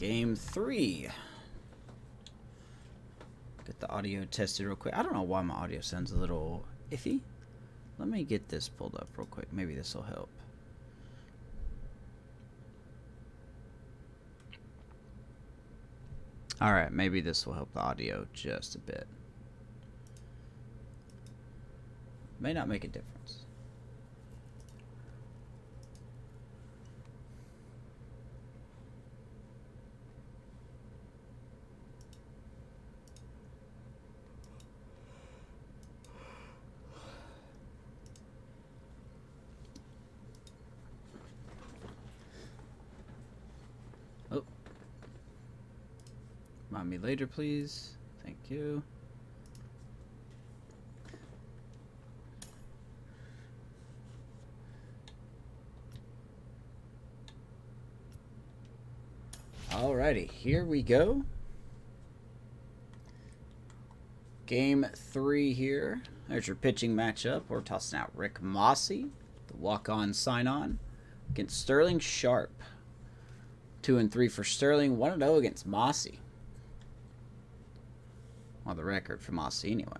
Game 3. Get the audio tested real quick. I don't know why my audio sounds a little iffy. Let me get this pulled up real quick. Maybe this will help. Alright, maybe this will help the audio just a bit. May not make a difference. Oh. Remind me later, please. Thank you. Alrighty, here we go. Game 3 here. There's your pitching matchup. We're tossing out Rick Mossi, the walk-on sign-on, against Sterling Sharp. 2-3 for Sterling, 1-0 against Mossi. Well, the record for Mossi anyway.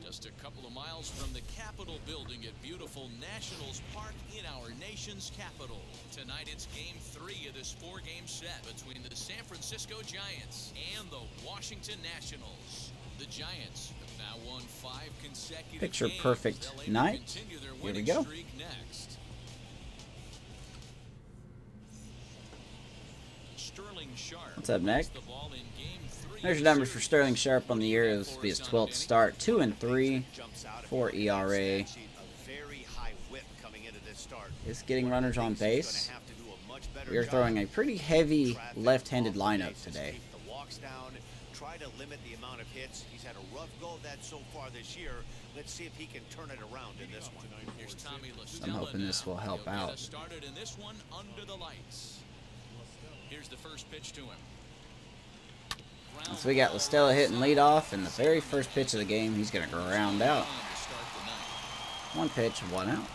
Just a couple of miles from the Capitol building at beautiful Nationals Park in our nation's capital. Tonight it's Game 3 of this 4-game set between the San Francisco Giants and the Washington Nationals. The Giants have now won 5 consecutive Picture games. perfect night. Here we go. Next. Sterling Sharp. What's up, Nick? The ball in Game 3. There's your numbers for Sterling Sharp on the year. This will be his 12th start. 2-3 for ERA. Is getting runners on base. We are throwing a pretty heavy left-handed lineup today. Try to limit the amount of hits. He's had a rough go of that so far this year. Let's see if he can turn it around in this one. Here's Tommy I'm hoping this will help out. Started in this one under the lights. Here's the first pitch to him. So we got Listella hitting leadoff, and the very first pitch of the game, he's going to ground out. 1 pitch, 1 out.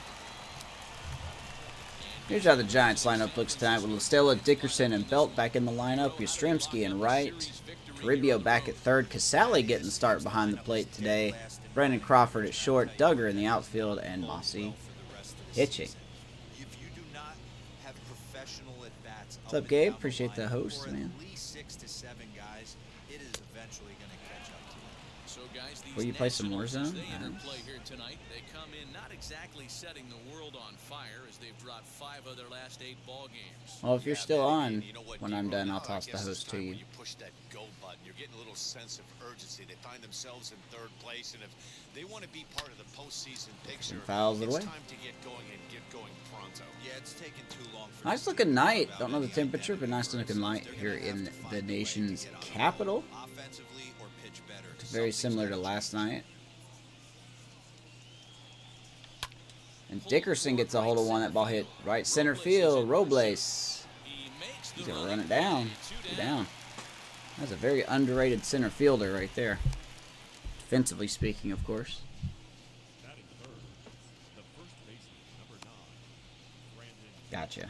Here's how the Giants lineup looks tonight with Listella, Dickerson, and Belt back in the lineup. Yastrzemski in right. Toribio back at third. Casale getting the start behind the plate today. Brandon Crawford at short. Duggar in the outfield. And Mossi pitching. What's up, Gabe? Appreciate the host, man. Will you play some Warzone? They come in not exactly setting the world on fire as they've dropped 5 of their last 8 ball games. Well, if you're still on, when I'm done, I'll toss the host to you. You push that go button, you're getting a little sense of urgency. They find themselves in 3rd place, and if they want to be part of the postseason picture, fouls it it's away. time to get going and get going pronto. Yeah, it's taken too long. Nice looking night. Don't know the temperature, but nice looking night here in the nation's capital. Offensively or pitch better. It's very similar to last night. And Dickerson gets a hold of one. That ball hit right center field. Robles. He's going to run it down. Get down. That's a very underrated center fielder right there. Defensively speaking, of course. Gotcha.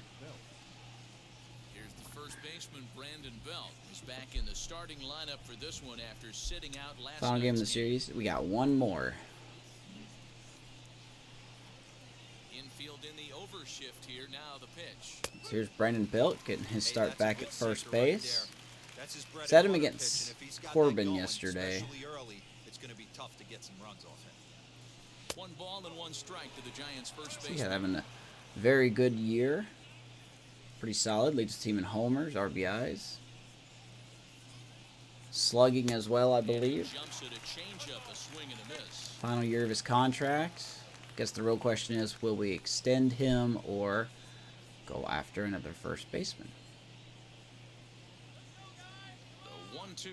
Here's the first baseman, Brandon Belt. He's back in the starting lineup for this one after sitting out last Final game of the series. We got one more. Infield in the overshift here. Now the pitch. So here's Brandon Belt getting his start back at first base. Set him against Corbin yesterday. It's going to be tough to get some runs off him. 1 ball and 1 strike to the Giants' first So base. yeah, having a very good year. Pretty solid. Leads the team in homers, RBIs. Slugging as well, I believe. Jumps at a changeup, a swing and a miss. Final year of his contract. Guess the real question is, will we extend him or go after another first baseman? The 1-2.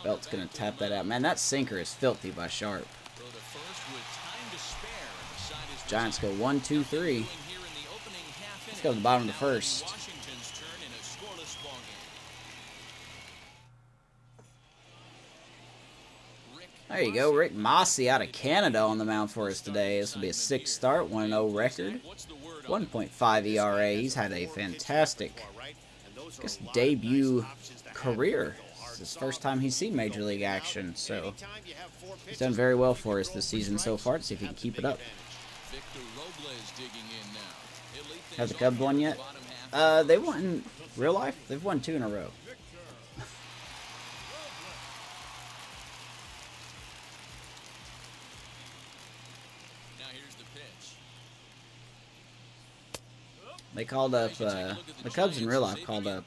Belt's going to tap that out. Man, that sinker is filthy by Sharp. Throw to first with time to spare, and the side is Giants go 1, 2, 3. here in the opening half Let's go to the bottom of the Now first. Washington's turn in a scoreless ballgame. There you go. Rick Mossi out of Canada on the mound for us today. This will be a 6th start, 1-0 record. What's the word 1.5 ERA. He's had a fantastic, I guess, debut career. It's his first time he's seen Major League action, so he's done very well for us this season so far. To see if he can keep it up. Have the Cubs won yet? They won in real life. They've won 2 in a row. They called up, the Cubs in real life called up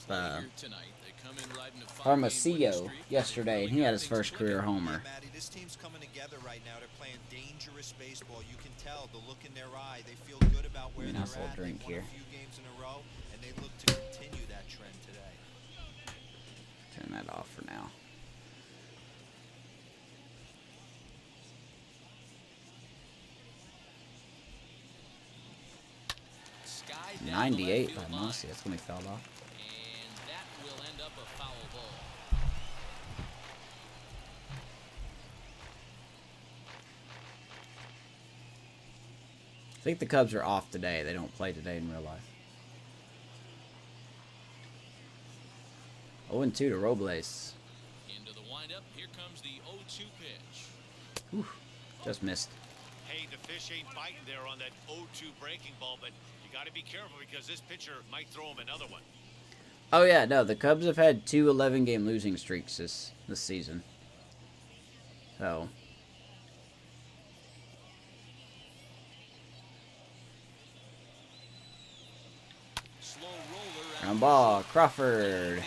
Hermosillo yesterday, and he had his first career homer. This team's coming together right now. They're playing dangerous baseball. You can tell the look in their eye. They feel good about where they're Nice little at. drink They won here. a few games in a row, and they look to continue that trend today. Turn that off for now. Sky 98 by Mossi. That's when he fouled off. And that will end up a foul ball. I think the Cubs are off today. They don't play today in real life. 0-2 to Robles. Into the windup. Here comes the 0-2 pitch. Just missed. Hey, the fish ain't biting there on that 0-2 breaking ball, but you got to be careful because this pitcher might throw him another one. Oh yeah, no, the Cubs have had 2 11-game losing streaks this season. So Slow roller. ground ball, Crawford.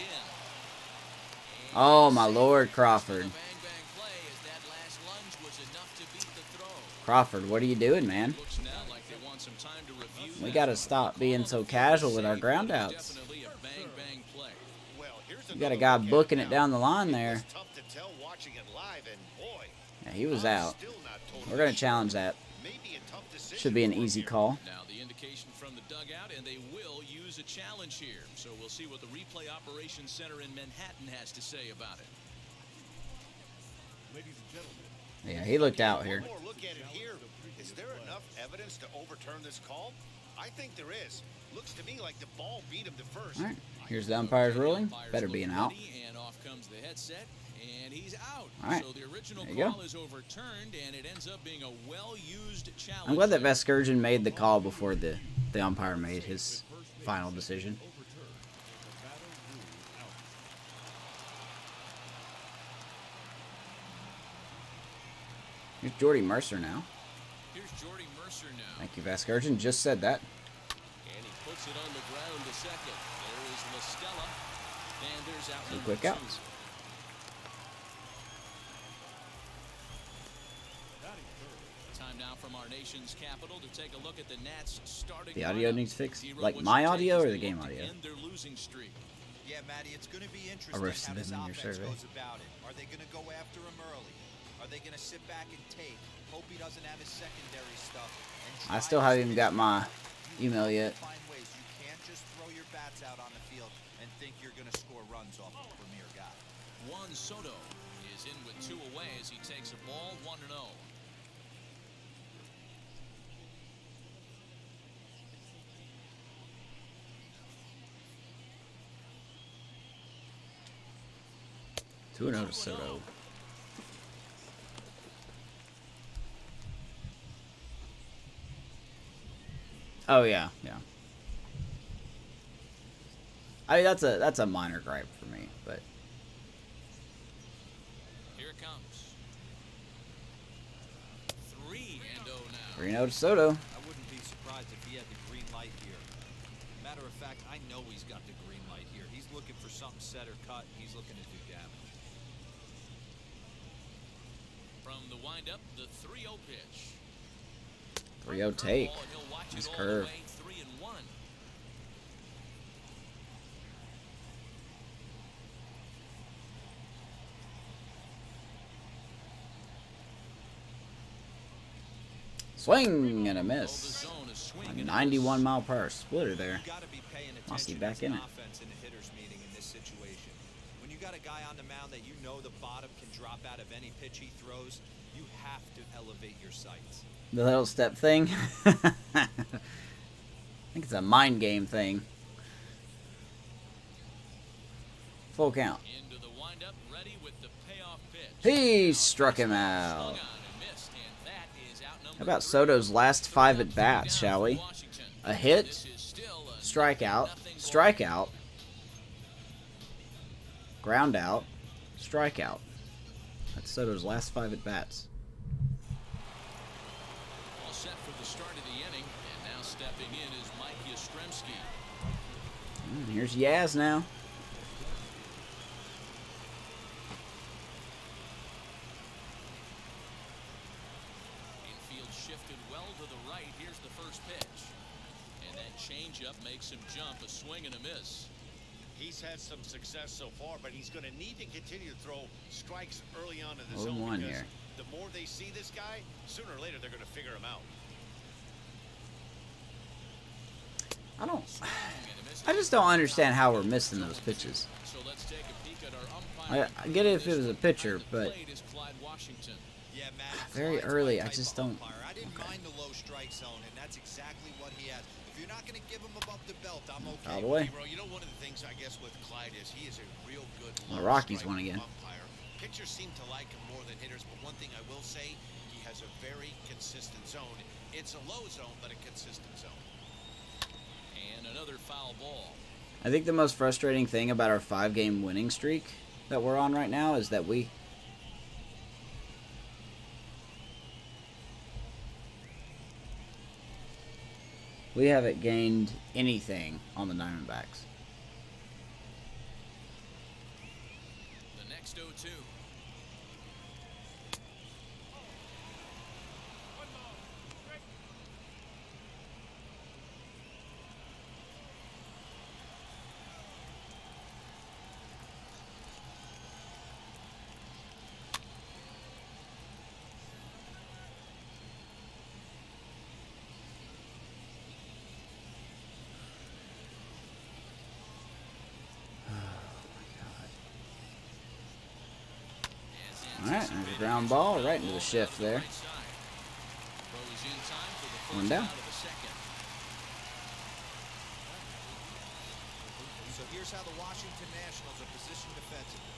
Oh my Lord, Crawford. Bang bang play as that last lunge was enough to beat the throw. Crawford, what are you doing, man? Looks now like they want some time to review. We gotta stop being so casual with our ground outs. Definitely a bang bang play. Well, here's You got a guy booking it now. down the line there. It's tough to tell watching it live, and boy, Yeah, he was I'm out. still not totally We're gonna sure. challenge that. Maybe a tough decision Should be an for him easy here. call. Now the indication from the dugout, and they will use a challenge here. So we'll see what the replay operations center in Manhattan has to say about it. Yeah, he looked out here. One more look at it here. Is there enough evidence to overturn this call? I think there is. Looks to me like the ball beat him to first. All right, here's the umpire's ruling. Better be an out. And off comes the headset, and he's out. All right, So the original there you go. call is overturned, and it ends up being a well-used challenge. I'm glad that Veskurgen made the call before the umpire made his final decision. Here's Jordy Mercer now. Here's Jordy Mercer now. Thank you, Veskurgen. Just said that. And he puts it on the ground to second. There is La Stella. And there's out Two number quick 2. outs. Time now from our nation's capital to take a look at the Nats starting The audio lineup. needs fixed. Zero Like what's my your audio take or as the they game look to audio? end their losing streak? Yeah, Matty, it's going to be interesting roasted how this them in your offense survey. goes about it. Are they going to go after him early? Are they going to sit back and take? Hope he doesn't have his secondary stuff. And I try still to haven't even finish got my You email have to yet. Find ways. You can't just throw your bats out on the field and think you're going to score runs off a premier guy. Juan Soto is in with 2 away as he takes a ball 1-0. Two and 0 to Soto. Oh yeah, yeah. I mean that's a minor gripe for me, but Here it comes. 3-0 now. 3-0 to Soto. I wouldn't be surprised if he had the green light here. Matter of fact, I know he's got the green light here. He's looking for something set or cut. He's looking to do damage. From the windup, the 3-0 pitch. 3-0 take. Curveball, and he'll watch Nice it all curve. the way, 3-1. Swing and a Oh, the miss. zone is A swinging. 91 mile per hour splitter there. You got to be paying Mossi attention back as in an it. offense in a hitter's meeting in this situation. When you got a guy on the mound that you know the bottom can drop out of any pitch he throws, you have to elevate your sights. The little step thing. it's a mind game thing. Full count. Into the windup, ready with the payoff pitch. He struck him out. How about Soto's last 5 at bats, shall we? A hit, strikeout, strikeout, ground out, strikeout. That's Soto's last 5 at bats. All set for the start of the inning, and now stepping in is Mike Yastrzemski. Here's Yaz now. Infield shifted well to the right. Here's the first pitch, and that changeup makes him jump. A swing and a miss. He's had some success so far, but he's going to need to continue to throw strikes early on in the 0-1 zone because here. the more they see this guy, sooner or later they're going to figure him out. I just don't understand how we're missing those pitches. So let's take a peek at our umpire. I get it if it was a pitcher, but Yeah, Matt, very Clyde's early, my I type just of don't. umpire. I didn't mind the low strike zone, and that's exactly what he has. If you're not going to give him above the belt, I'm okay. All the way. Bro, you know, one of the things I guess with Clyde is he is a real good The low Rockies strike won again. umpire. Pitchers seem to like him more than hitters, but one thing I will say, he has a very consistent zone. It's a low zone, but a consistent zone. And another foul ball. I think the most frustrating thing about our 5-game winning streak that we're on right now is that we haven't gained anything on the Diamondbacks. The next 0-2. Alright, there's a ground ball right into the shift there. One down. So here's how the Washington Nationals are positioned defensively.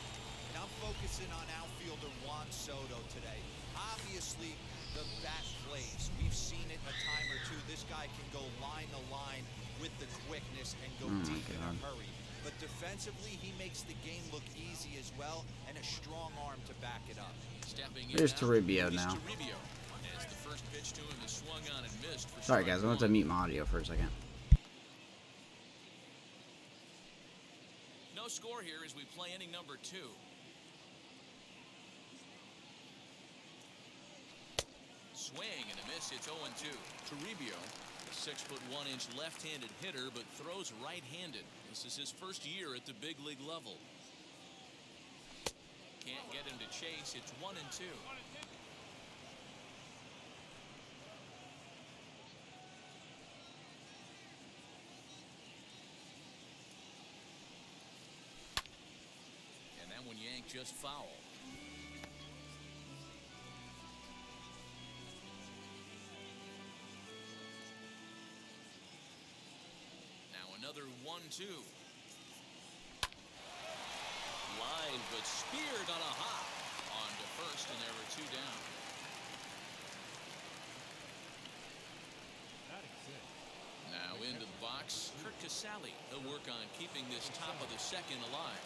And I'm focusing on outfielder Juan Soto today. Obviously, the bat plays. We've seen it a time or two. This guy can go line to line with the quickness and go deep in a hurry. But defensively, he makes the game look easy as well, and a strong arm to back it up. Here's Toribio now. As the first pitch to him is swung on and missed for Sorry guys, I want to mute my audio for a second. No score here as we play inning number 2. Swing and a miss. It's 0-2. Toribio, a 6'1" left-handed hitter, but throws right-handed. This is his first year at the big league level. Can't get him to chase. It's 1-2. And that one yanked just foul. Another 1-2. Line, but speared on a hop. On to first, and there were 2 down. Now into the box, Kurt Casale. He'll work on keeping this top of the second alive.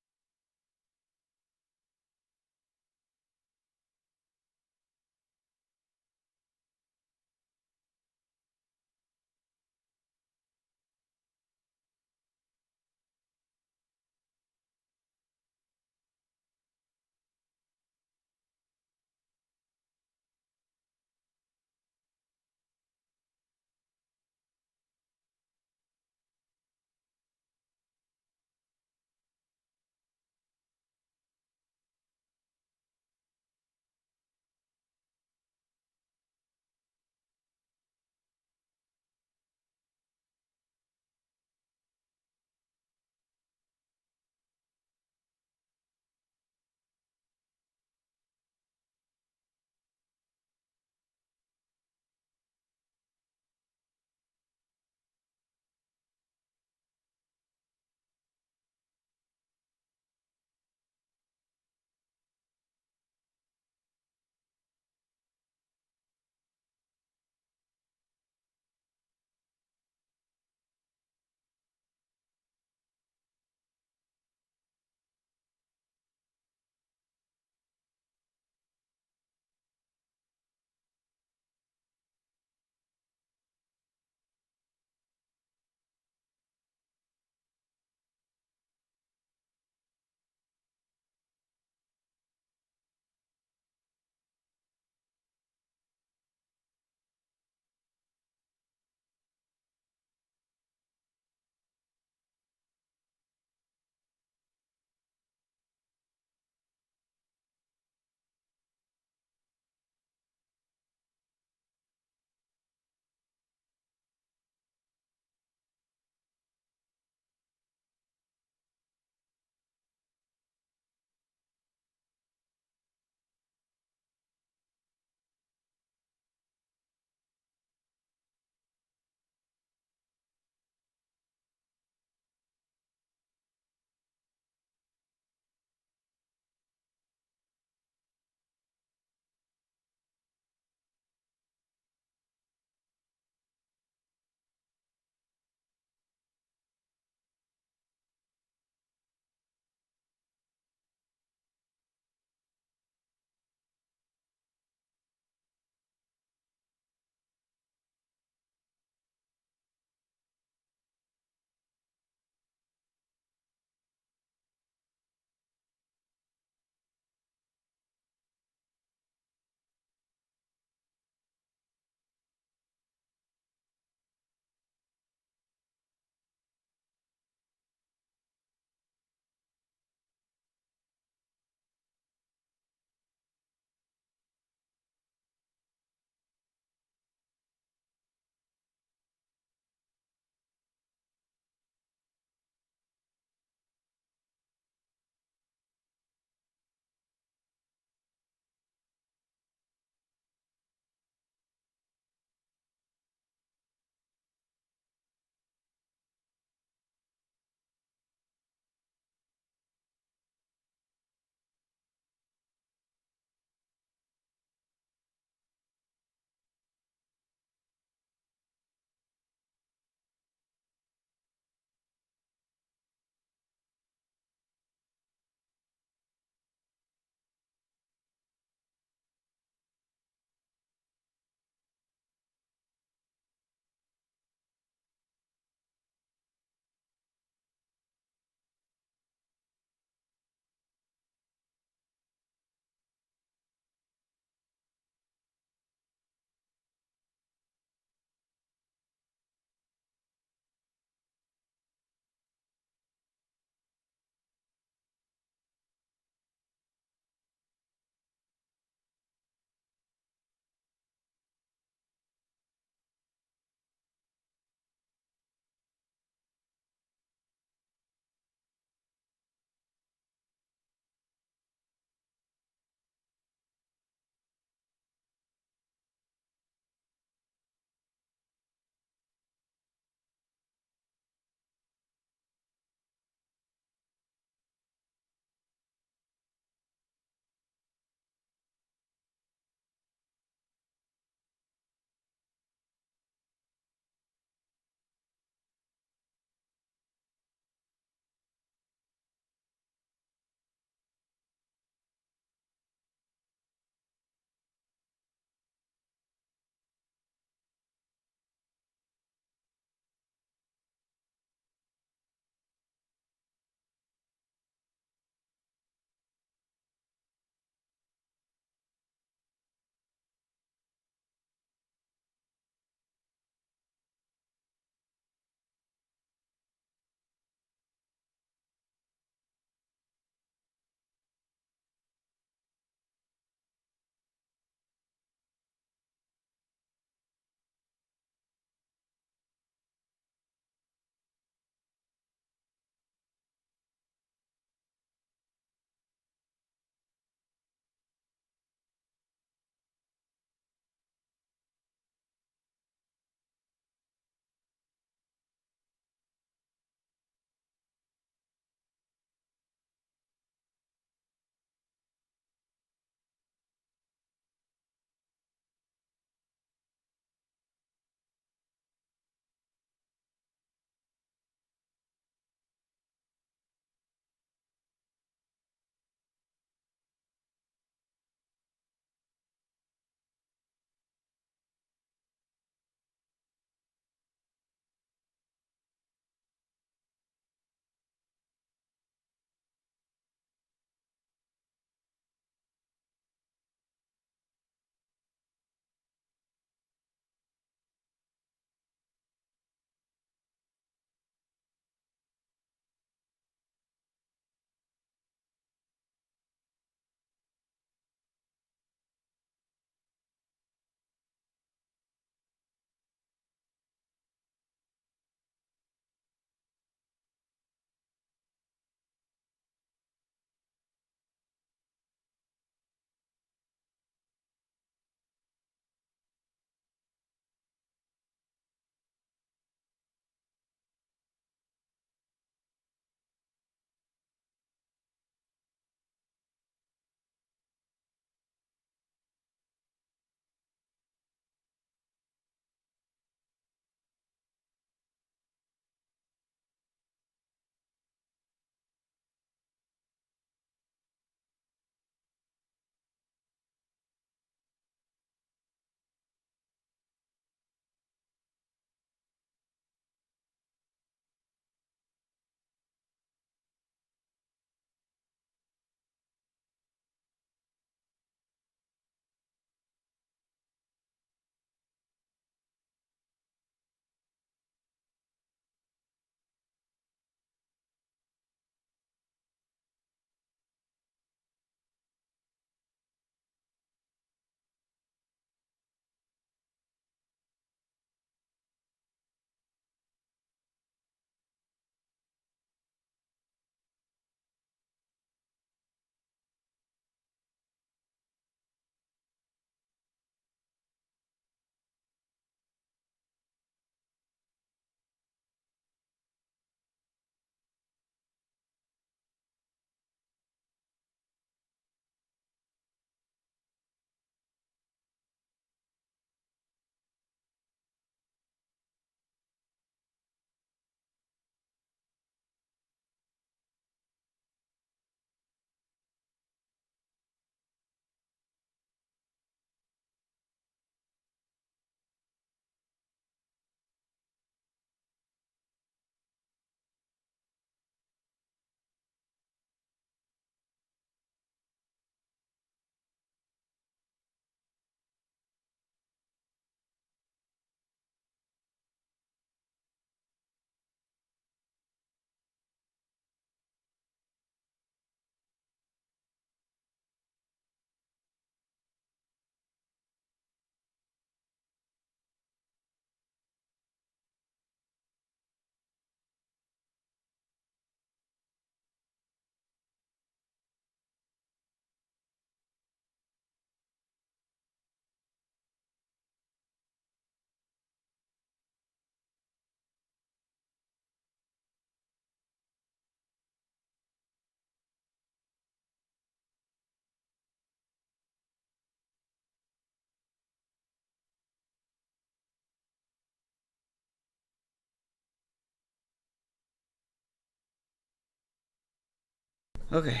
Okay.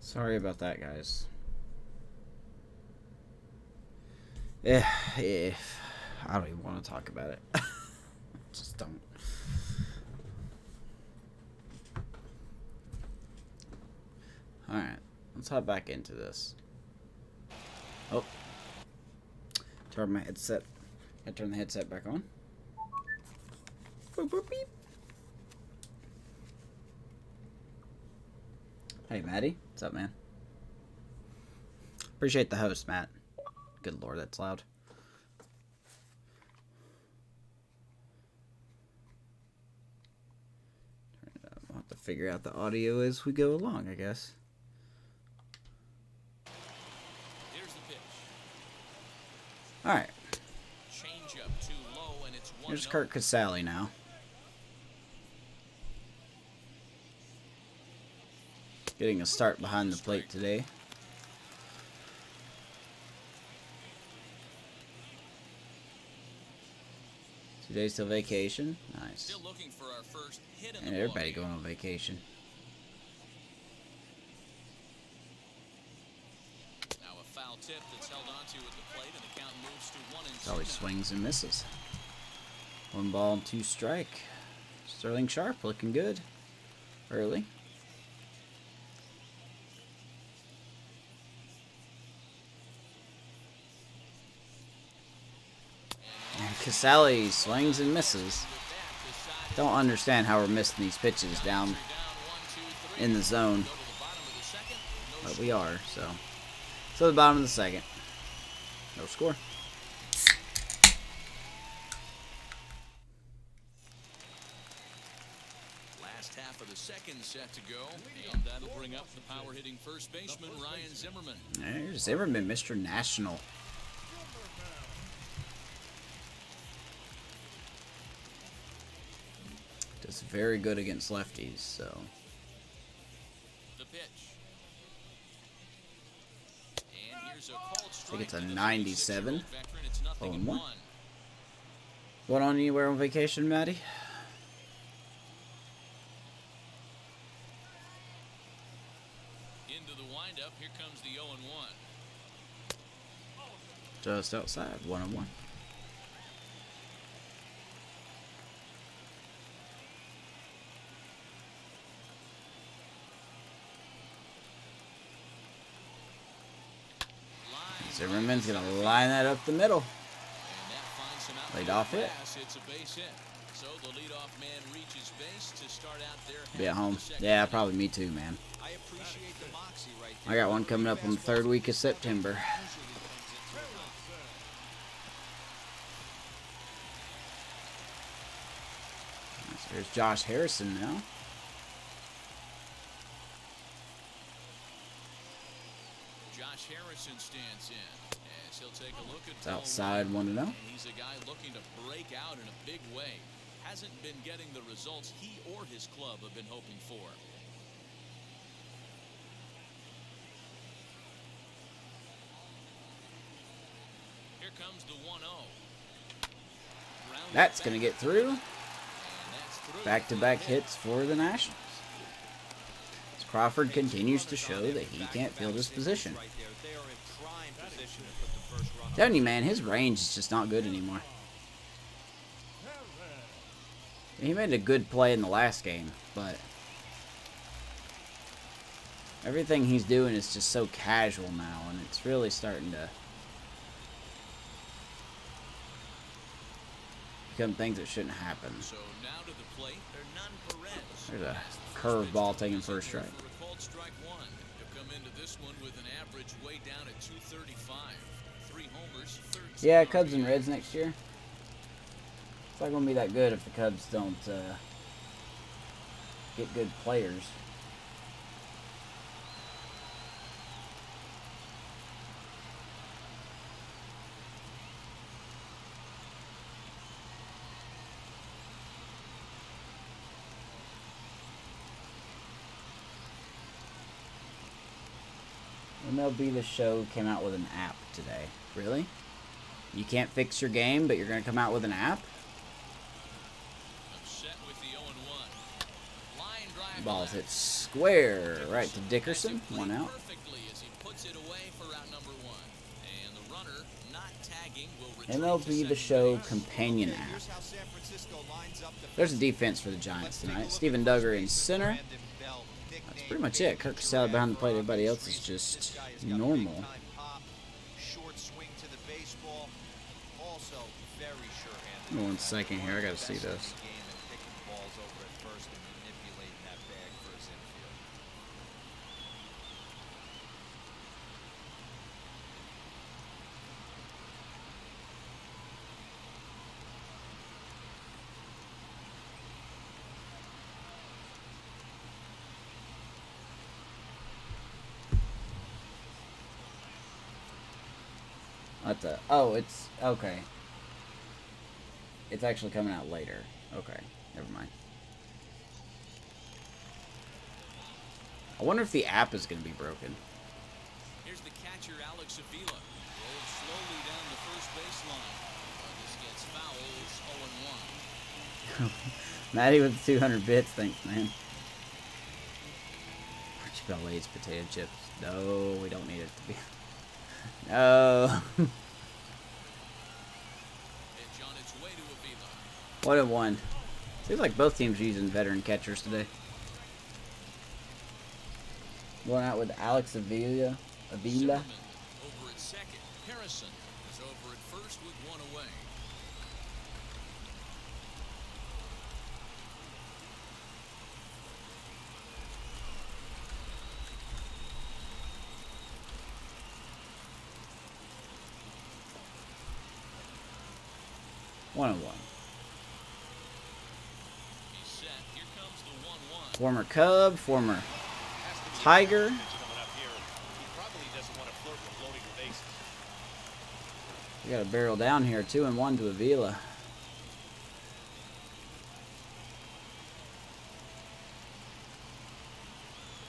Sorry about that, guys. I don't even want to talk about it. Just don't. Alright, let's hop back into this. Oh. Turn my headset. I turn the headset back on. Boop, boop, beep. Hey, Maddie. What's up, man? Appreciate the host, Matt. Good lord, that's loud. We'll have to figure out the audio as we go along, I guess. Here's the pitch. Alright. Change up too low, and it's 1-0. Here's Kurt Casale now. Getting a start behind the plate today. Today's till vacation. Nice. Still looking for our first hit in And the everybody ballgame. going on vacation. Now a foul tip that's held onto at the plate, and the count moves to 1-2. Always swings and misses. 1 ball and 2 strike. Sterling Sharp looking good early. And Casale swings and misses. Don't understand how we're missing these pitches down in the zone. But we are, so. So the bottom of the second. No score. Last half of the second set to go, and that'll bring up the power hitting first baseman Ryan Zimmerman. There's Zimmerman, Mr. National. Does very good against lefties, so. The pitch. And here's a called strike. I think it's a to the 97. 36-year-old veteran. It's 0-1. 0-1. What on anywhere on vacation, Maddie? Into the windup, here comes the 0-1. Just outside, 1-1. Zimmerman's gonna line that up the middle. And that finds him out Lead to off the hit. grass. It's a base hit. So the leadoff man reaches base to start out their Be at half of home. the second Yeah, inning. probably me too, man. I appreciate the moxie right I there. got one coming up on the 3rd week of September. There's Josh Harrison now. Josh Harrison stands in as he'll take a look at It's outside 1-0. And he's a guy looking to break out in a big way. Hasn't been getting the results he or his club have been hoping for. Here comes the 1-0. That's gonna get through. And that's through. Back-to-back hits for the Nationals. As Crawford continues to show that he can't field his position. Right there. They are in prime position to put the first run on. Telling you, man, his range is just not good anymore. He made a good play in the last game, but everything he's doing is just so casual now, and it's really starting to become things that shouldn't happen. So now to the plate, Hernan Perez. There's a curveball taking first strike. For a called strike one. He'll come into this one with an average way down at 235. 3 homers, 13. Yeah, Cubs and Reds next year. It's not going to be that good if the Cubs don't get good players. MLB The Show came out with an app today. Really? You can't fix your game, but you're going to come out with an app? Upset with the 0-1. Line drive Ball's left. hit square right to Dickerson. One out. Perfectly as he puts it away for route number 1. And the runner not tagging will return to MLB The second Show base. companion Okay, app. here's how San Francisco lines up There's a defense for the Giants tonight. Steven Duggar in center. That's pretty much it. Kirk Casale behind the plate. Everybody else is just normal. Short swing to the baseball. Also very sure-handed. Give me 1 second here. I got to see this. Picking balls over at first and manipulating that bag for his infield. What the? Oh, it's okay. It's actually coming out later. Okay, never mind. I wonder if the app is going to be broken. Here's the catcher, Alex Avila. Rolls slowly down the first baseline. This gets foul. 0-1. Maddie with the 200 bits. Thanks, man. Archibald Lay's potato chips. No, we don't need it to be. No. Pitch on its way to Avila. 1-1. Seems like both teams are using veteran catchers today. Going out with Alex Avila. Zimmerman over at second. Harrison is over at first with 1 away. One. He's set. Here comes the 1-1. Former Cub, former Tiger. Coming up here, he probably doesn't want to flirt with loading the bases. We got a barrel down here. 2-1 to Avila.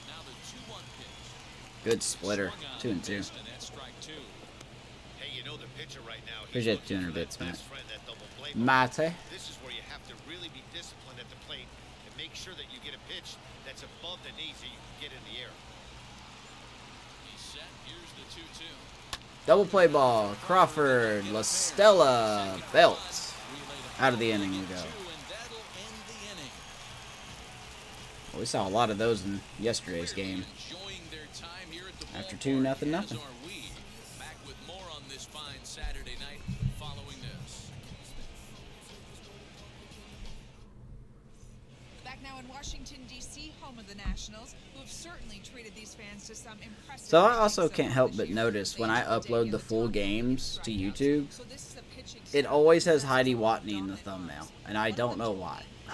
Now the 2-1 pitch. Good splitter. Swung on 2-2. and missed, and that's strike 2. Hey, you know the pitcher right now. he's Appreciate looking 200 for that bits, Matt. best friend, that double play. Mate. This is where you have to really be disciplined at the plate and make sure that you get a pitch that's above the knees that you can get in the air. He's set. Here's the 2-2. Double play ball. Crawford, La Stella, Belt. Out of the inning we go. And that'll end the inning. Well, we saw a lot of those in yesterday's game. Enjoying their time here at the After ballpark, 2-0. as are we. Back with more on this fine Saturday night following this. Back now in Washington, D.C., home of the Nationals, who have certainly treated these fans to some impressive... So I also ratings can't over help this but year. notice when They I have upload the Daniel full Thomas games to strikeouts. YouTube, So this is a pitching it staff always has that's Heidi all Watney in the dominant thumbnail, arms. and I One don't of know the why. The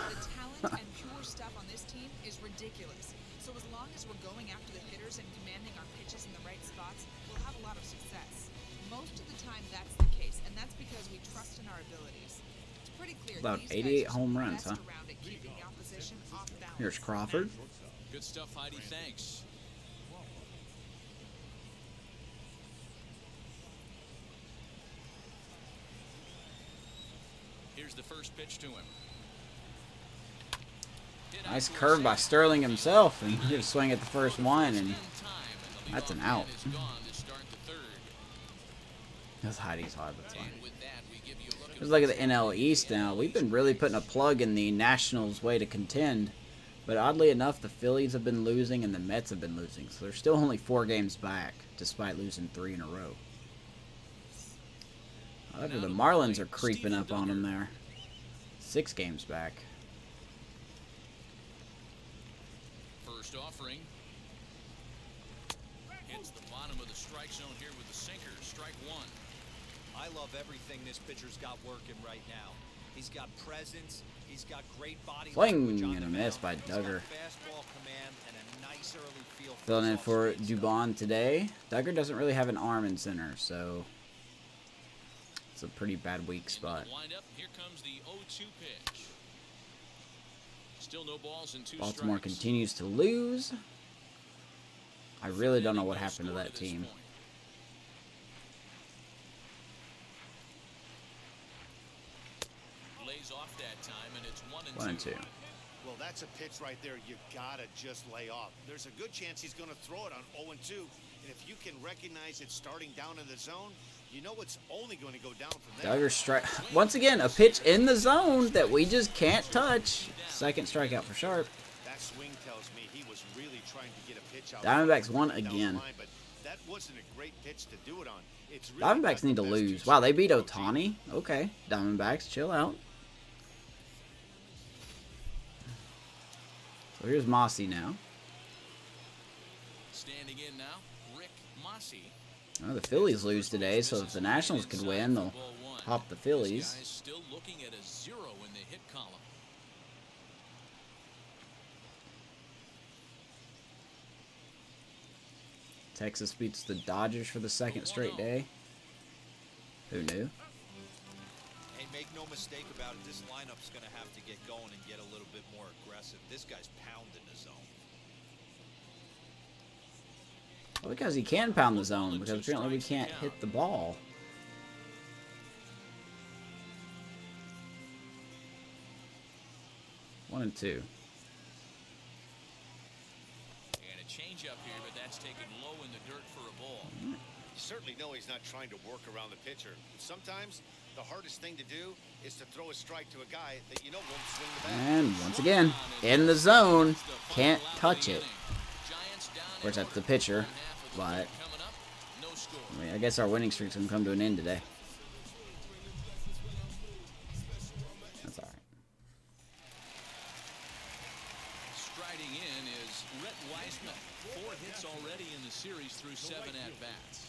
talent and pure stuff on this team is ridiculous. So as long as we're going after the hitters and commanding our pitches in the right spots, we'll have a lot of success. Most of the time, that's the case, and that's because we trust in our abilities. It's pretty clear About these guys 88 are some home of the runs, best huh? around at keeping the opposition off balance. Here's Crawford. Good stuff, Heidi. Thanks. Here's the first pitch to him. Hit Nice out to curve by second. Sterling himself, and he just swing at the first one, and that's an out. Is gone to start the third. that's Heidi's hard, that's fine. And with that, we give you a look at Let's look at the NL East now. We've been really putting a plug in the Nationals' way to contend, but oddly enough, the Phillies have been losing and the Mets have been losing, so they're still only 4 games back, despite losing 3 in a row. However, the Marlins are creeping up on them there. 6 games back. first offering. Hits the bottom of the strike zone here with the sinker. Strike 1. I love everything this pitcher's got working right now. He's got presence. He's got great body Swing language on and a the miss mound. by He's got Duggar. fastball command and a nice early feel for Filling in his for off-speed stuff. Dubon today. Duggar doesn't really have an arm in center, so it's a pretty bad weak spot. Wind up. Here comes the 0-2 pitch. Still no balls and 2 Baltimore strikes. continues to lose. I really don't know what happened to that team. 1-2. Well, that's a pitch right there you gotta just lay off. There's a good chance he's going to throw it on 0-2. And if you can recognize it starting down in the zone, you know it's only going to go down from there. Duggar strike. Once again, a pitch in the zone that we just can't touch. Second strikeout for Sharp. That swing tells me he was really trying to get a pitch out. Diamondbacks won down the again. line, but that wasn't a great pitch to do it on. It's really Diamondbacks got need the to best lose. two Wow, they beat strikes. Ohtani. Okay, Diamondbacks, chill out. So here's Mossi now. Standing in now, Rick Mossi. The Phillies lose today, so if the Nationals could win, they'll hop the This Phillies. guy's still looking at a 0 in the hit column. Texas beats the Dodgers for the second straight day. Who knew? Hey, make no mistake about it, this lineup's going to have to get going and get a little bit more aggressive. This guy's pounding the zone. Well, because he can pound the zone, because apparently we can't hit the ball. One and two. And a changeup here, but that's taken low in the dirt for a ball. You certainly know he's not trying to work around the pitcher. Sometimes the hardest thing to do is to throw a strike to a guy that you know won't swing the bat. And once again, in the zone, can't touch it. Of course, that's the pitcher, but I mean, I guess our winning streak's gonna come to an end today. That's all right. Striding in is Rhett Wiseman. 4 hits already in the series through 7 at-bats.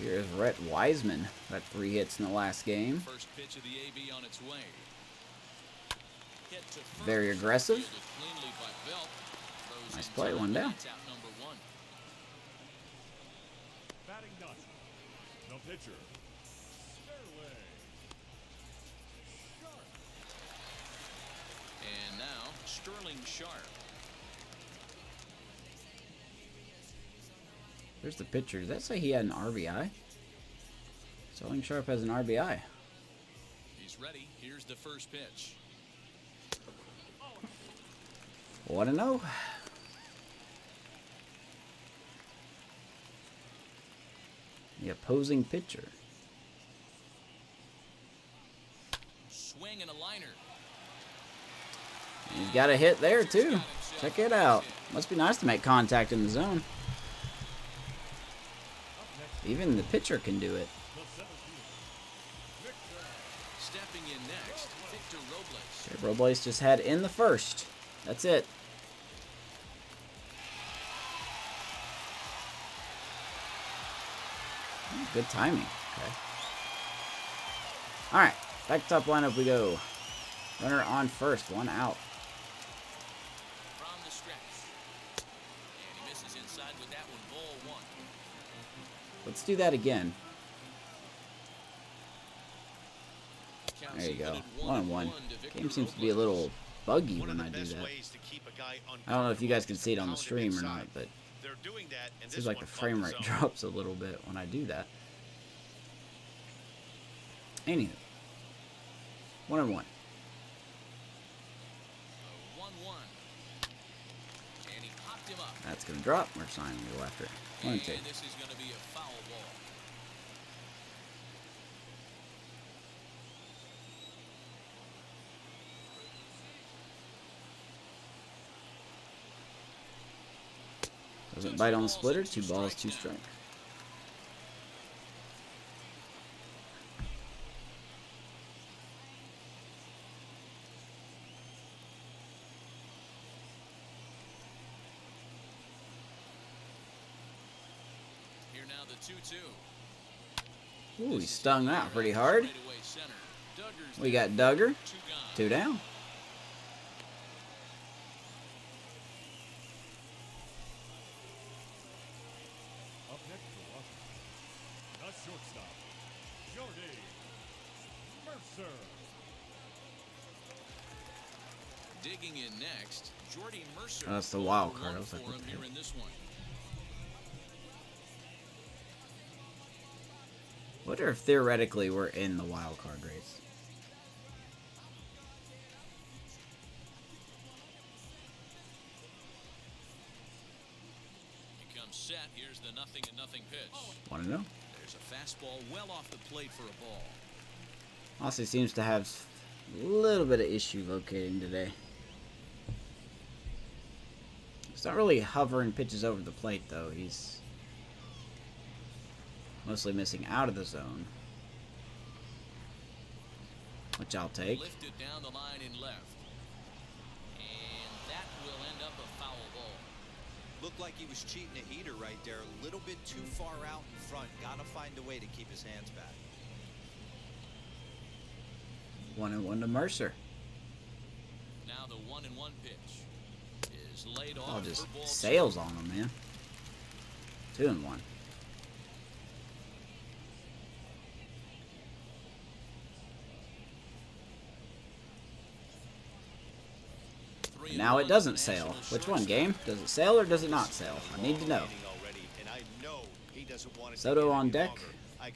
Here's Rhett Wiseman. Got 3 hits in the last game. First pitch of the AB on its way. Hit to first. Very aggressive. Fielded cleanly by Belt. Throws Nice in play, time. one down. That's out number 1. Batting nine. The pitcher. Sterling. Sharp. And now Sterling Sharp. There's the pitcher. Does that say he had an RBI? Sterling Sharp has an RBI. He's ready. Here's the first pitch. 1-0. The opposing pitcher. Swing and a liner. He's got a hit there too. Check it out. Must be nice to make contact in the zone. Even the pitcher can do it. Stepping in next, Victor Robles. Okay, Robles just had in the first. That's it. Good timing. Okay. All right, back to top lineup we go. Runner on first, 1 out. From the stretch. And he misses inside with that one. Ball 1. Let's do that again. Counts There you go. even at 1-1. to Victor Game seems to be a Robles. little buggy One of when the I do best that. ways to keep a guy I don't know if you guys can uncomfortable see it on the is to stream or pound him not, inside. but They're doing that, and it seems this like one the caught frame rate zone. drops a little bit when I do that. Anywho. 1-1. 1-1. And he popped him up. That's going to drop. We're signing to go after it. 1-2. And this is going to be a foul ball. Doesn't bite on the splitter. 2 balls, 2 strikes. Here now the 2-2. Ooh, he stung that pretty hard. Straightaway center. Duggar's We there. got Duggar. 2 gone. 2 down. Up next for Washington. The shortstop. Jordy Mercer. Digging in next, Jordy Mercer. Oh, that's the wild 0-1 card. I was like, for what him the here heck? in this one. Wonder if theoretically we're in the wild card race. He comes set. Here's the 0-0 pitch. Want to know? There's a fastball well off the plate for a ball. Mossi seems to have a little bit of issue locating today. He's not really hovering pitches over the plate, though. He's mostly missing out of the zone, which I'll take. Lifted down the line in left. And that will end up a foul ball. Looked like he was cheating a heater right there. A little bit too far out in front. Got to find a way to keep his hands back. 1-1 to Mercer. Now the 1-1 pitch is laid off. Oh, just for ball sails on him, man. 2-1. Now it doesn't sail. Which one, game? Does it sail or does it not sail? I need to know. Soto on deck. I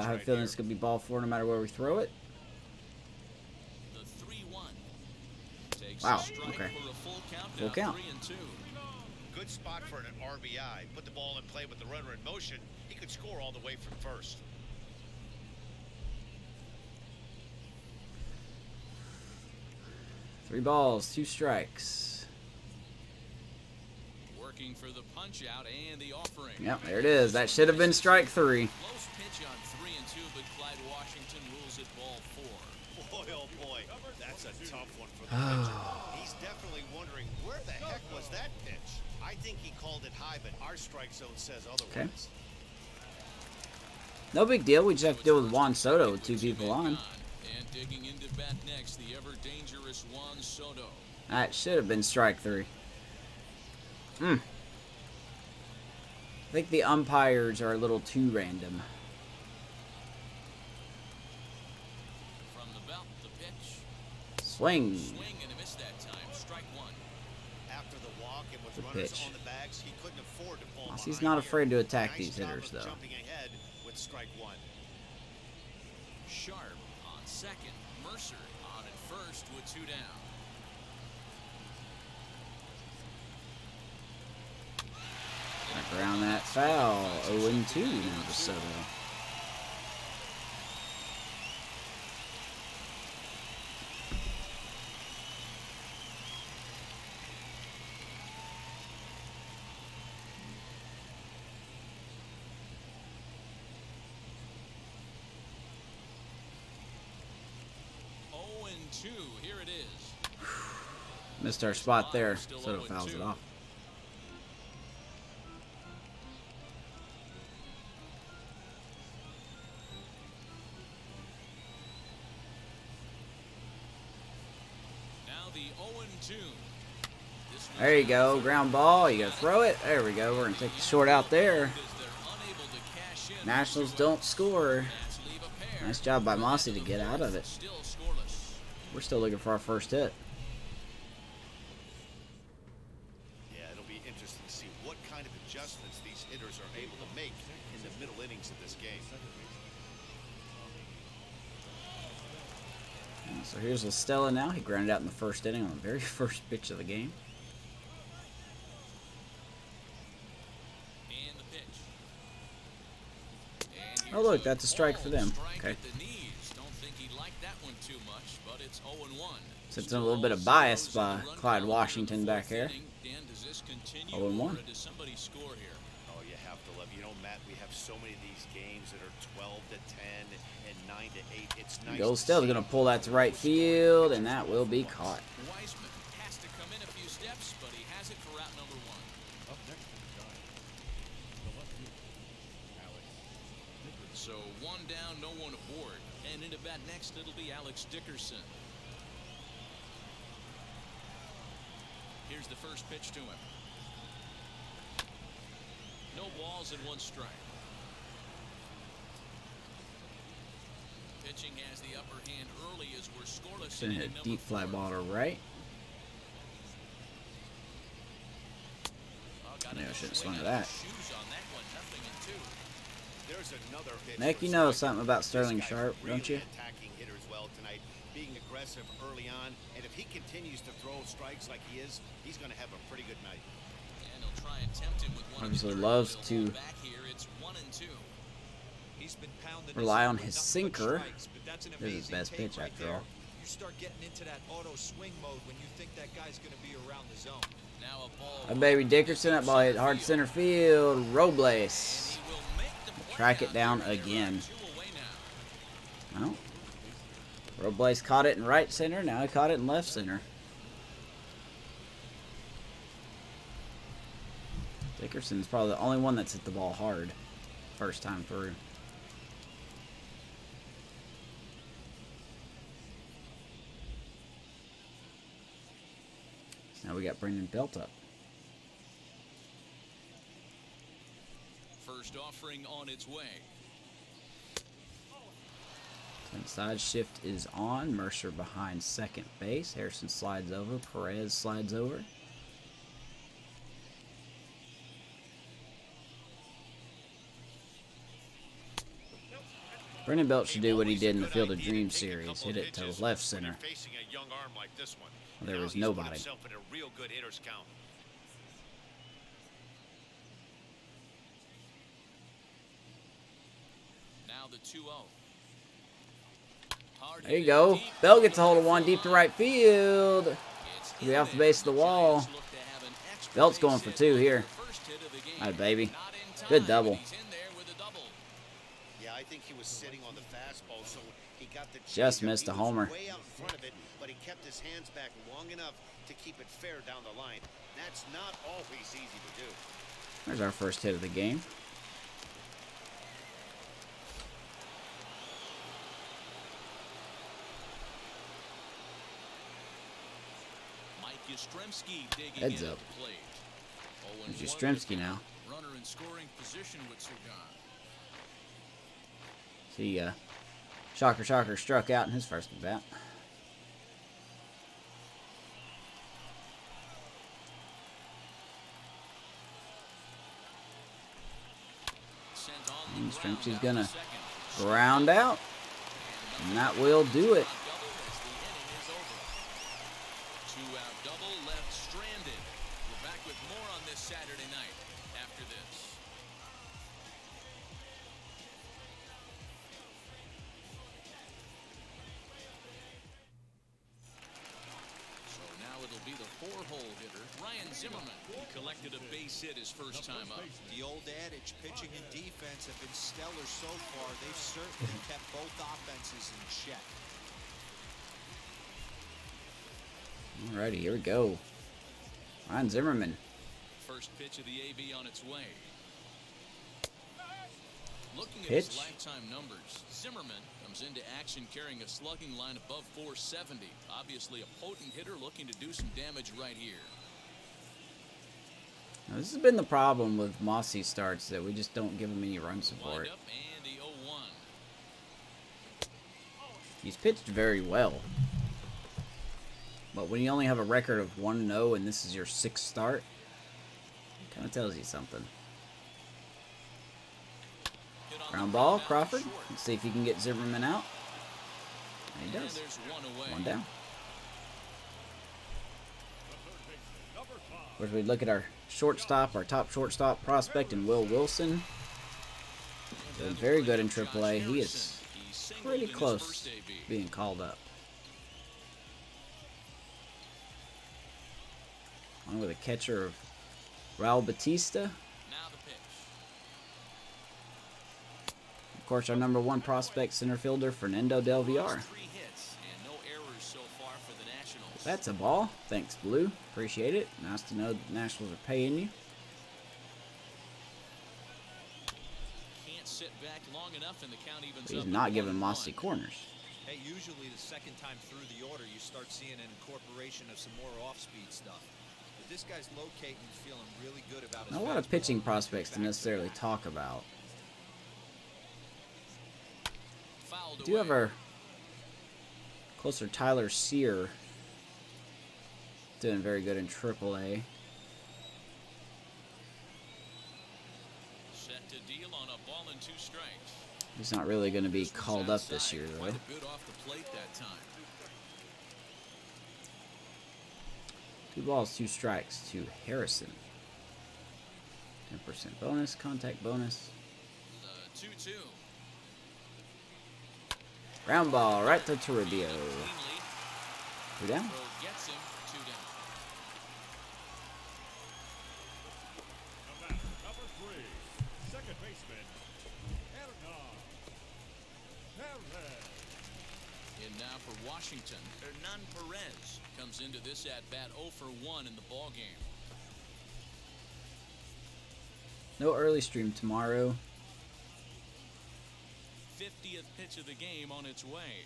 have a feeling it's going to be ball 4 no matter where we throw it. The 3-1 takes Wow, a strike okay. for a full count. Full Now count. 3-2. Good spot for an RBI. Put the ball in play with the runner in motion. He could score all the way from first. Three balls, 2 strikes. Working for the punch out and the offering. Yep, there it is. That should have been strike 3. Close pitch on 3-2, but Clyde Washington rules it ball 4. Boy, oh boy, that's a tough one for the pitcher. He's definitely wondering, where the heck was that pitch? I think he called it high, but our strike zone says otherwise. Okay. No big deal. We just have to deal with Juan Soto with 2 people on. And digging into bat next, the ever dangerous Juan Soto. That should have been strike 3. I think the umpires are a little too random. From the belt, the pitch. Swing. Swing and a miss that time. Strike 1. After the walk and with The runners pitch. on the bags, he couldn't afford to pull Mossi's behind not here. afraid to attack Nice these job hitters, of though. jumping ahead with strike 1. Sharp on second. Mercer on at first with 2 down. Around that foul. 0-2 now to Soto. Here it is. Missed our spot there. Soto fouls it off. Now the 0-2. This one's There you go. Ground ball. You got to throw it. There we go. We're going to take the short out there. because they're unable to cash in. Nationals don't score. Nats leave a pair. Nice job by Mossi to get out of it. Still scoreless. We're still looking for our first hit. Yeah, it'll be interesting to see what kind of adjustments these hitters are able to make in the middle innings of this game. So here's Listella now. He grounded out in the first inning on the very first pitch of the game. And the pitch. And Oh, here's look, that's a strike for them. strike Okay. at the knees. Don't think he liked that one too much, but it's 0-1. Sits in a little bit of bias by Clyde Washington back here. Dan, does this continue 0-1. or does somebody score here? Oh, you have to love. You know, Matt, we have so many of these games that are 12 to 10 and 9 to 8. It's nice. Gold Stella's going to pull that to right field, and that will be caught. Weisman has to come in a few steps, but he has it for route number 1. Up next for the Giants, the left fielder, Alex Dickerson. So 1 down, no one aboard. And into bat next, it'll be Alex Dickerson. Here's the first pitch to him. No balls and 1 strike. Pitching has the upper hand early as we're scoreless. Gonna hit a deep fly ball to right. No, I shouldn't swing at that. Shoes on that one, 0-2. There's another pitch Nick, for you know strike. something about This Sterling guy's Sharp, really don't you? attacking hitters well tonight, being aggressive early on, and if he continues to throw strikes like he is, he's going to have a pretty good night. And he'll try and tempt him with one of Obviously the loves third, but to he'll hold back here. It's 1-2. He's been pounding rely this on with his nothing but sinker. strikes, but that's an This is his amazing best take pitch right after there. all. You start getting into that auto swing mode when you think that guy's going to be around the zone. Now a ball. A baby Dickerson, that ball hit hard center field. And Robles. he will make the play Track it out down here, and they're again. 2 away now. Well, Robles caught it in right center. Now he caught it in left center. Dickerson's probably the only one that's hit the ball hard first time through. Now we got Brendan Belt up. First offering on its way. Inside shift is on. Mercer behind second base. Harrison slides over. Perez slides over. Brendan Belt should do what he did in the Field of Dreams series. Hit it to left center. Facing a young arm like this one. There Now was he's put nobody. himself in a real good hitter's count. Now the 2-0. Hard There you hit go. deep. Bell gets a hold of one deep to right field. It's Be in off the there. base of the wall. Giants look to have an extra Belt's base going for hit 2 on here. their first hit of the game. Alright, baby. Not in time, Good but double. he's in there with a double. Yeah, I think he was sitting on the fastball, so he got the Just changeup. missed a He was homer. way out in front of it, but he kept his hands back long enough to keep it fair down the line. That's not always easy to do. There's our first hit of the game. Mike Yastrzemski digging Heads in up. at the plate. There's 0-1 Yastrzemski the now. count. Runner in scoring position with Sugan. See, Shocker struck out in his first at bat. Sent on the And ground Yastrzemski's out gonna to second. ground out, and that will do it. Double as the inning is over. 2-out double left stranded. We're back with more on this Saturday night after this. So now it'll be the 4-hole hitter, Ryan Zimmerman. He collected a base hit his first time up. The old adage, pitching and defense have been stellar so far. They've certainly kept both offenses in check. Alrighty, here we go. Ryan Zimmerman. First pitch of the AB on its way. Looking at Pitch. his lifetime numbers, Zimmerman comes into action carrying a slugging line above 470. Obviously a potent hitter looking to do some damage right here. Now, this has been the problem with Mossi starts, that we just don't give him any run support. Wind up and the 0-1. He's pitched very well. But when you only have a record of 1-0 and this is your 6th start, it kind of tells you something. Hit on Ground the ball, ground out to Crawford. short. Let's see if he can get Zimmerman out. And he And does. there's one away. One down. The third baseman, number 5. Of course, we look at our shortstop, our top shortstop prospect in Will Wilson. Doing very good in AAA. He is He singled pretty in his close first AB. being called up. Along with a catcher of Raul Batista. Now the pitch. Of course, our number 1 prospect center fielder, Fernando Del Villar. 3 hits and no errors so far for the Nationals. That's a ball. Thanks, Blue. Appreciate it. Nice to know the Nationals are paying you. Can't sit back long enough and the count evens He's up not at giving 1-1. Mossi corners. Hey, usually the second time through the order, you start seeing an incorporation of some more off-speed stuff. But this guy's locating, feeling really good about his Not a lot of fastball. pitching prospects to necessarily talk about. Fouled We do have away. our closer Tyler Sear doing very good in AAA. Set to deal on a ball and 2 strikes. He's not really going to be called up this year, though. Quite a bit off the plate that time. 2 balls, 2 strikes to Harrison. 10% bonus, contact bonus. The 2-2. Ground ball right to Toribio. 2 down. Throw gets him 2 down. The batter, number 3, second baseman, Hernan Perez. In now for Washington, Hernan Perez comes into this at-bat 0 for 1 in the ballgame. No early stream tomorrow. 50th pitch of the game on its way.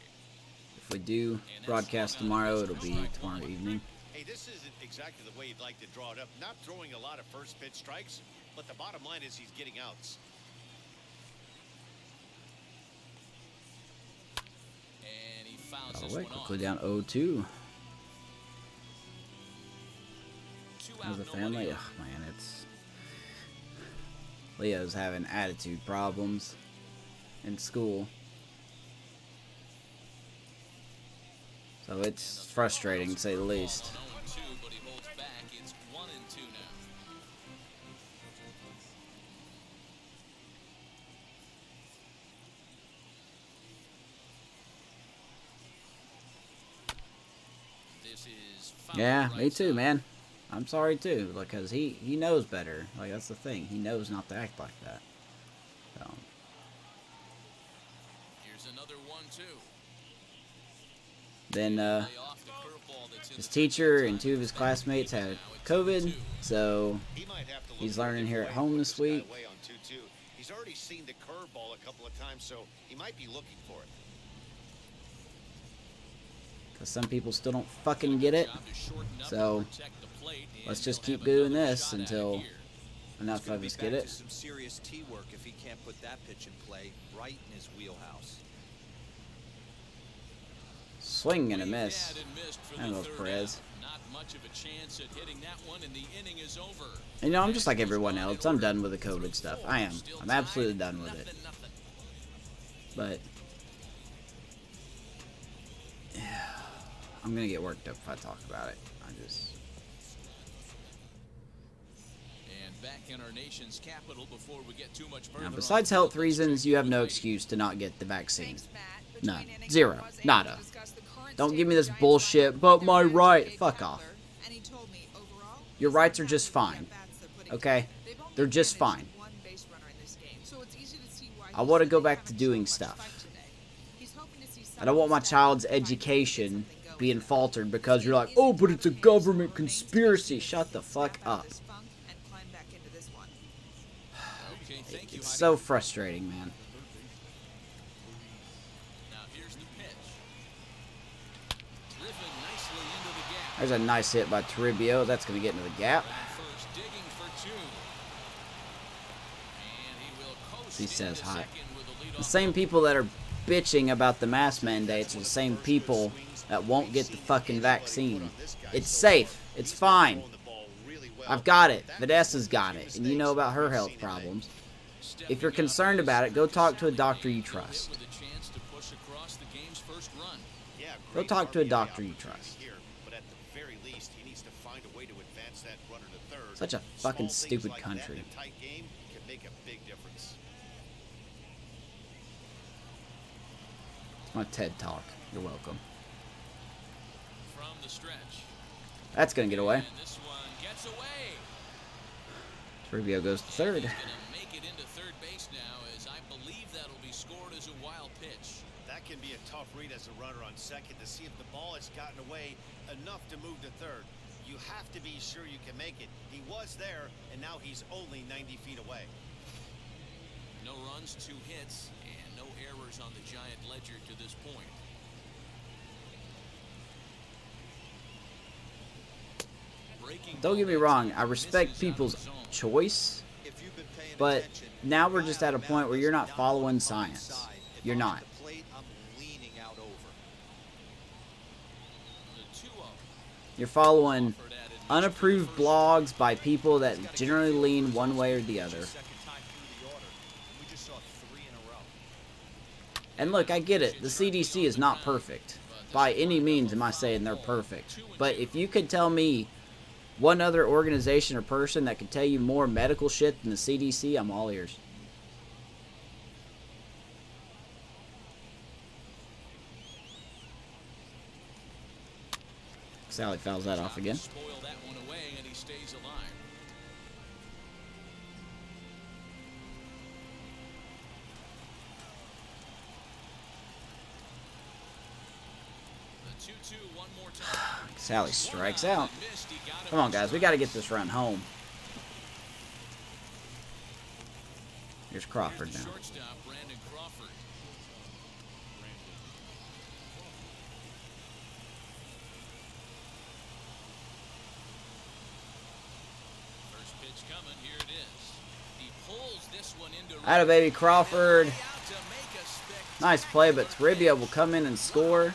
If we do broadcast tomorrow, it'll be tomorrow evening. Hey, this isn't exactly the way you'd like to draw it up. Not throwing a lot of first pitch strikes, but the bottom line is he's getting outs. And he fouls Oh, this wait, one quickly off. down 0-2. 2 How's the out, family? nobody Ugh, out. man, it's... Leo's having attitude problems in school. So it's frustrating, to say the least. On 0-2, but he holds back. It's 1-2 now. This is foul Yeah, right me too, side. man. I'm sorry too, because he knows better. Like, that's the thing. He knows not to act like that. So, Here's another 1-2. then Lay off the curveball that's in his the teacher and 2 of his classmates had COVID, so He might have to look he's for a learning different here way at to home put this guy week. away on 2-2. He's already seen the curveball a couple of times, so he might be looking for it. Because some people still don't fucking get it. job to shorten up So, and protect the plate, and let's just he'll keep have doing another this shot at it until here. enough of us get it. Some serious tee work if he can't put that pitch in play right in his wheelhouse. Swing and a Waved miss. at and missed for I the love third Perez. out. Not much of a chance at hitting that one, and the inning is over. You know, I'm just like everyone else. I'm done with the COVID stuff. I am. Still I'm absolutely tied, done with it. nothing. But I'm gonna get worked up if I talk about it. And back in our nation's capital before we get too much further. Now, on besides the health field, reasons, you have no let's excuse to not get the vaccine. Thanks, Matt. None. Between innings, Zero. I was able Nada. to discuss the current Don't state give me of the this Giants bullshit, lineup but with my their right. manager, Fuck Gabe off. Kapler, and he told me overall, Your he's rights not are just happy with the fine. at-bats they're putting Okay? forward. They've only They're just managed fine. one base runner in this game, so it's easy to see why I he wanna said go they back haven't to doing shown much stuff. fight today. He's hoping to see I don't want my some child's steps to find ways to get education something going being here. faltered because you're like, It oh, isn't but it's a hard to government handle remains conspiracy. to Shut the snap fuck out of up. this funk and climb back into this one. Okay, thank you, It's Heidi. so frustrating, man. Now here's the pitch. Driven nicely into the gap. There's a nice hit by Toribio. That's going to get into the gap. First digging for 2. And he will coast He says into hi. second with a leadoff The same people that are bitching about the mask mandates are the same people that won't get the fucking vaccine. It's safe. It's fine. I've got it. Vanessa's got it. And you know about her health problems. If you're concerned about it, go talk to a doctor you trust. with a chance to push across the game's first run. Yeah, Go great talk to a RBI doctor you opportunity trust. here, but at the very least, he needs to find a way to advance that runner to third. Such a Small fucking things stupid like country. That in a tight game can make a big difference. It's my TED Talk. You're welcome. From the stretch. That's going to get away. And this one gets away. Toribio goes to third. He's gonna make it into third base now, as I believe that'll be scored as a wild pitch. That can be a tough read as a runner on second to see if the ball has gotten away enough to move to third. You have to be sure you can make it. He was there, and now he's only 90 feet away. No runs, 2 hits, and no errors on the Giant ledger to this point. Don't get me wrong. I respect people's choice. If you've been paying But attention, now we're guy just on at a the point mound where you're is not not following on the science. side. If You're I'm not. at the plate, I'm leaning out over. The 2-0. You're following unapproved blogs by people that generally lean one way or the other. Second time through the order. We just saw 3 in a row. And look, I get it. The CDC is not perfect. By any means am I saying they're perfect. But if you could tell me one other organization or person that could tell you more medical shit than the CDC, I'm all ears. Sally fouls that off again. Spoil that one away, and he stays alive. The 2-2 one more time. Sally strikes out. Come on, guys. We got to get this run home. Here's Crawford now. Shortstop Brandon Crawford. First pitch coming. Here it is. He pulls this one into Atta baby Crawford. Nice play, but Toribio will come in and score.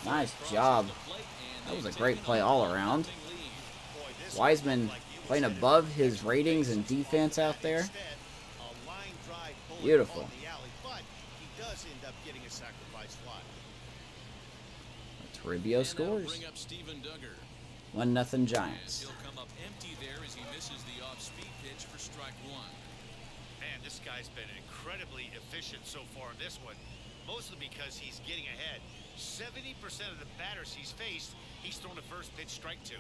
Nice job. That was a great play all around. Wiseman playing above his ratings and defense out there. Beautiful. Toribio scores. 1-0 Giants. He'll come up empty there as he misses the off-speed pitch for strike one. Man, this guy's been incredibly efficient so far in this one, mostly because he's getting ahead. 70% of the batters he's faced, he's thrown a first pitch strike to.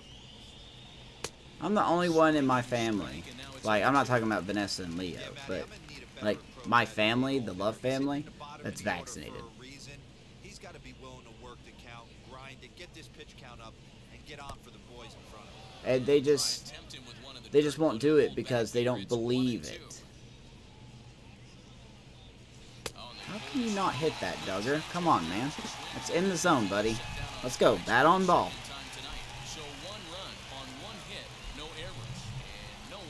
I'm the only one in my family. Like, I'm not talking about Vanessa and Leo, but like my family, the Love family, that's vaccinated. He's got to be willing to work the count, grind it, get this pitch count up, and get on for the boys in front of him. And they just won't do it because they don't believe it. How can you not hit that, Duggar? Come on, man. It's in the zone, buddy. Let's go. Bat on ball.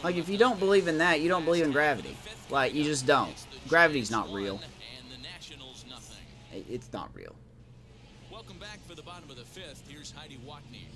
Like, if you don't believe in that, you don't believe in gravity. Like, you just don't. Gravity's not real. It's not real. Welcome back for the bottom of the fifth. Here's Heidi Watney.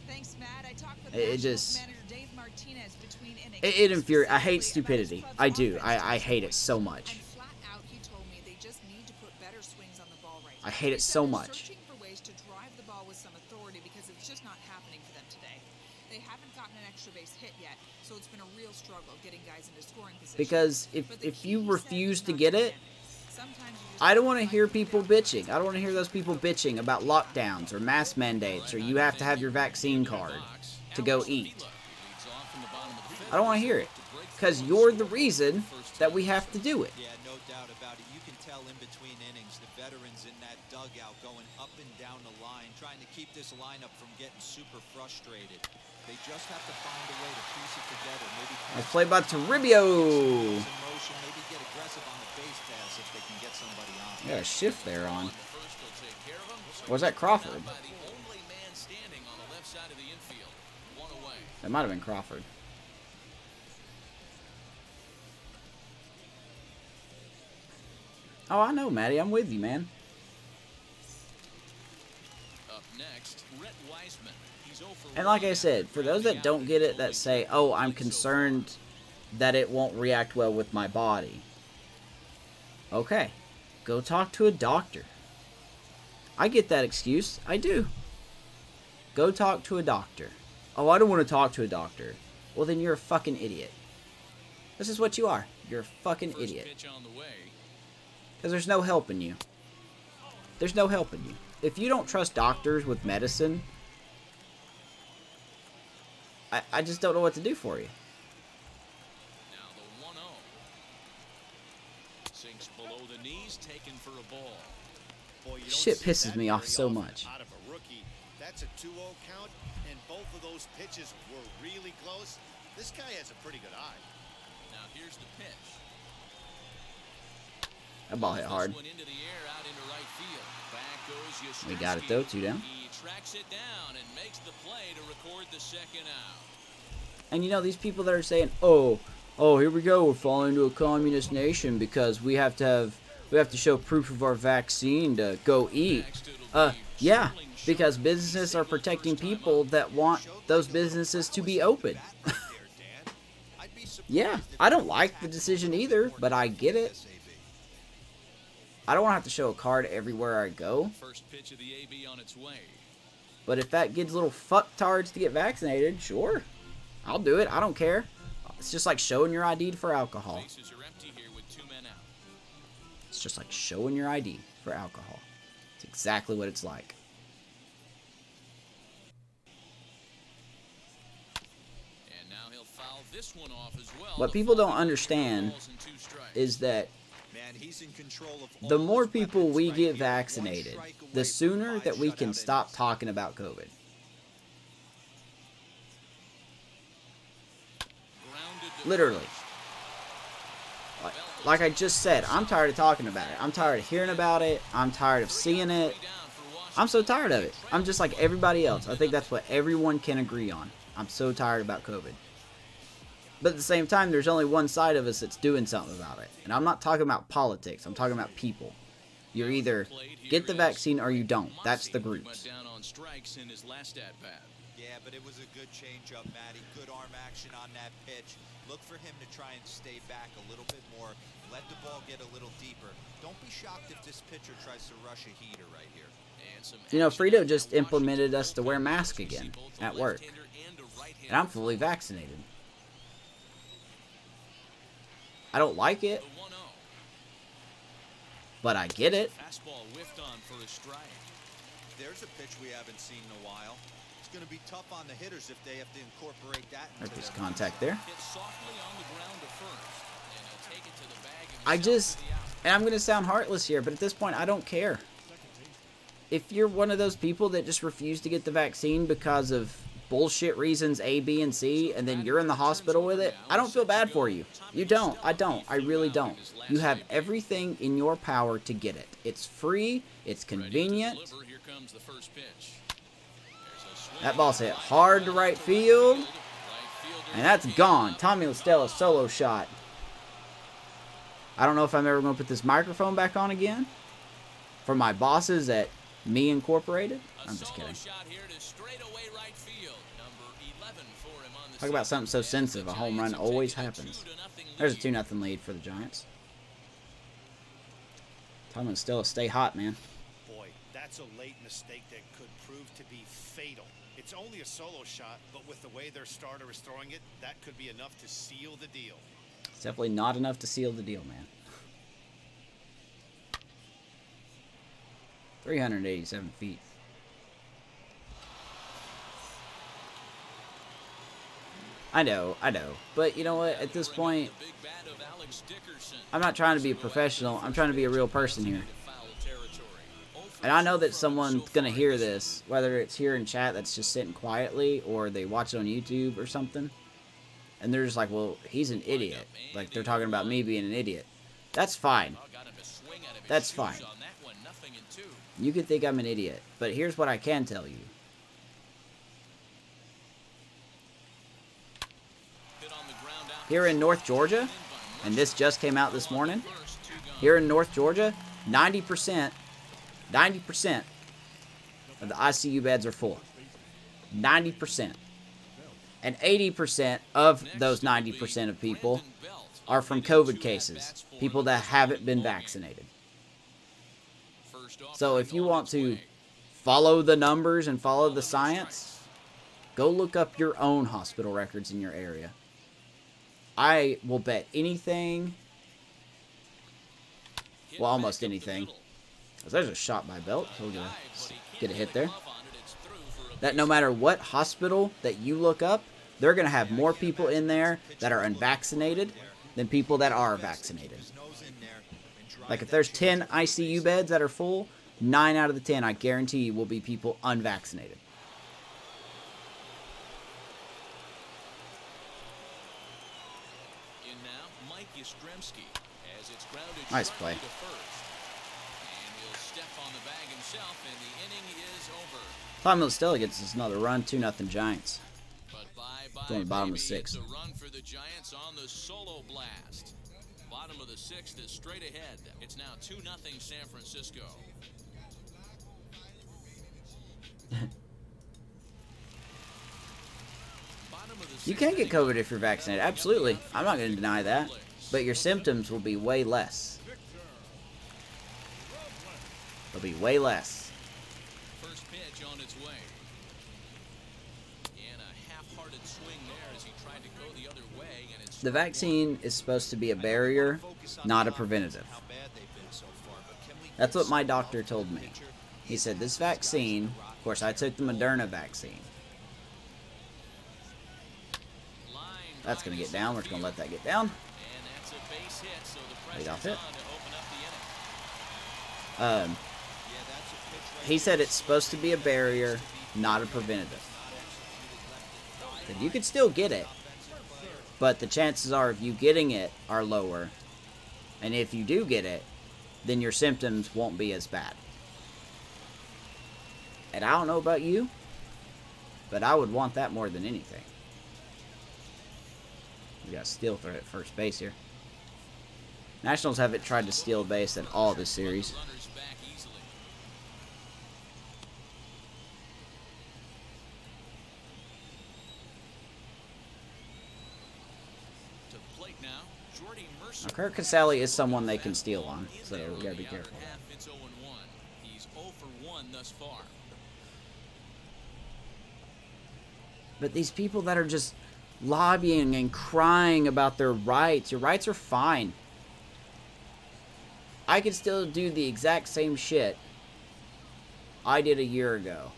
Thanks, Matt. I talked with It just... manager Dave Martinez between innings. It infuriates. I hate stupidity. I do. I hate it so much. And flat out, he told me they just need to put better swings on the ball right now. I hate it so much. Searching for ways to drive the ball with some authority because it's just not happening for them today. They haven't gotten an extra base hit yet, so it's been a real struggle getting guys into scoring position. Because if you refuse to get it, I don't want to hear people bitching. I don't want to hear those people bitching about lockdowns or mask mandates or you have to have your vaccine card to go eat. I don't want to hear it. Because you're the reason that we have to do it. Yeah, no doubt about it. You can tell in between innings, the veterans in that dugout going up and down the line, trying to keep this lineup from getting super frustrated. They just have to find a way to piece it together. Maybe Nice play by Toribio. maybe get aggressive on the base pass if they can get somebody on. Got a shift there on. Was that Crawford? That might have been Crawford. Oh, I know, Matty. I'm with you, man. Up next, Rhett Wiseman. He's 0 for And like I said, for those that don't get it, that say, oh, I'm concerned that it won't react well with my body. Okay. Go talk to a doctor. I get that excuse. I do. Go talk to a doctor. Oh, I don't want to talk to a doctor. Well, then you're a fucking idiot. This is what you are. You're a fucking idiot. Because there's no helping you. There's no helping you. If you don't trust doctors with medicine, I just don't know what to do for you. Now the 1-0. Sinks below the knees, taken for a ball. Boy, you don't Shit see pisses that me off very so often much. Out of a rookie. That's a 2-0 count, and both of those pitches were really close. This guy has a pretty good eye. Now here's the pitch. That ball hit hard. This one into the air, out into right field. Back goes We got it though, 2 down. He tracks it down and makes the play to record the second out. And you know, these people that are saying, oh, here we go, we're falling into a communist nation because we have to show proof of our vaccine to go eat. Yeah, because businesses are protecting people that want those businesses to be open. Yeah, I don't like the decision either, but I get it. I don't want to have to show a card everywhere I go. First pitch of the AB on its way. But if that gets little fucktards to get vaccinated, sure. I'll do it. I don't care. It's just like showing your ID for alcohol. Bases are empty here with 2 men out. It's just like showing your ID for alcohol. It's exactly what it's like. And now he'll foul this one off as well. What people don't understand is that Man, he's in control of the all more his people weapons we right get here. One vaccinated, strike away the from sooner 5 that we can shutout stop innings. talking about COVID. Grounded to Literally. first. Like I just said, I'm tired of talking about it. I'm tired of hearing about it. I'm tired of seeing it. Down for Washington. I'm so tired of it. I'm just like everybody else. I think that's what everyone can agree on. I'm so tired about COVID. But at the same time, there's only one side of us that's doing something about it. And I'm not talking about politics. I'm talking about people. You're either get the vaccine or you don't. That's the Mossi went groups. down on strikes in his last at bat. Yeah, but it was a good changeup, Matty. Good arm action on that pitch. Look for him to try and stay back a little bit more. Let the ball get a little deeper. Don't be shocked if this pitcher tries to rush a heater right here. And some You know, action Frito at just the implemented Washington us to wear bullpen. masks We see again both a at work. left-hander and a right-hander. And I'm fully vaccinated. I don't like it, The 1-0. but I get it. Fastball whiffed on for a strike. There's a pitch we haven't seen in a while. It's going to be tough on the hitters if they have to incorporate that into There's their contact there. Hit softly on the ground to first. And he'll take it to the bag himself I just, for the out. and I'm going to sound heartless here, but at this point, I don't care. If you're one of those people that just refuse to get the vaccine because of bullshit reasons A, B, and C, and then you're in the hospital with it, I don't feel bad for you. You don't. I don't. I really don't. You have everything in your power to get it. It's free. It's convenient. Ready to deliver. Here comes the first pitch. There's a swing. That ball's hit hard to right field, and that's gone. Tommy Listella's solo shot. I don't know if I'm ever going to put this microphone back on again for my bosses at Me Incorporated. I'm just kidding. Shot here to straightaway right field. Number 11 for him on the Talk about something so season. sensitive. A home run always happens. There's a 2-0 lead for the Giants. Tommy Listella, stay hot, man. Boy, that's a late mistake that could prove to be fatal. It's only a solo shot, but with the way their starter is throwing it, that could be enough to seal the deal. It's definitely not enough to seal the deal, man. 387 feet. I know. But you know what? At this point, The big bat of Alex Dickerson. I'm not trying to be a professional. I'm trying to be a real person here. Foul territory. And I know that someone's going to hear this, whether it's here in chat that's just sitting quietly or they watch it on YouTube or something. And they're just like, well, he's an idiot. Like, they're talking about me being an idiot. That's fine. Got him to swing out of his That's shoes fine. on that one. Nothing in 2. You could think I'm an idiot. But here's what I can tell you. Hit on the ground out. Here in North Georgia, and this just came out this morning, here in North Georgia, 90% of the ICU beds are full. 90%. And 80% of those 90% of people are from COVID cases, people that haven't been vaccinated. So if you want to follow the numbers and follow the science, go look up your own hospital records in your area. I will bet anything, well, almost anything. There's a shot by Belt, so we're going to get a hit there. That no matter what hospital that you look up, they're going to have more people in there that are unvaccinated than people that are vaccinated. Like if there's 10 ICU beds that are full, 9 out of the 10, I guarantee you, will be people unvaccinated. In now, Mike Yastrzemski, as it's grounded Nice sharply play. to first. And he'll step on the bag himself, and the inning is over. Tommy Listella gets us another run, 2-0 Giants. But It's on the bottom of the baby, 6th. It's a run for the Giants on the solo blast. Bottom of the 6th is straight ahead. It's now 2-0 San Francisco. Bottom of the You 6th can get inning. COVID if you're vaccinated. Absolutely. I'm not going to deny that. But your symptoms will be way less. It'll be way less. First pitch on its way. And a half-hearted swing there as he tried to go the other way. And it's The vaccine is supposed to be a barrier, not a preventative. That's what my doctor told me. He said this vaccine, of course I took the Moderna vaccine. That's going to get down. We're just going to let that get down. And that's a base hit, so the Lead off pressure's hit. on to open up the inning. He said it's supposed to be a barrier, not a preventative. That you could still get it, but the chances are of you getting it are lower. And if you do get it, then your symptoms won't be as bad. And I don't know about you, but I would want that more than anything. We got a steal threat at first base here. Nationals haven't tried to steal base at all this series. Runners back easily. To the plate now, Jordy Mercer. Now, Kurt Casale is someone they can steal on, so we gotta be The other careful. half, it's 0-1. He's 0 for 1 thus far. But these people that are just lobbying and crying about their rights, your rights are fine. I could still do the exact same shit I did a year ago.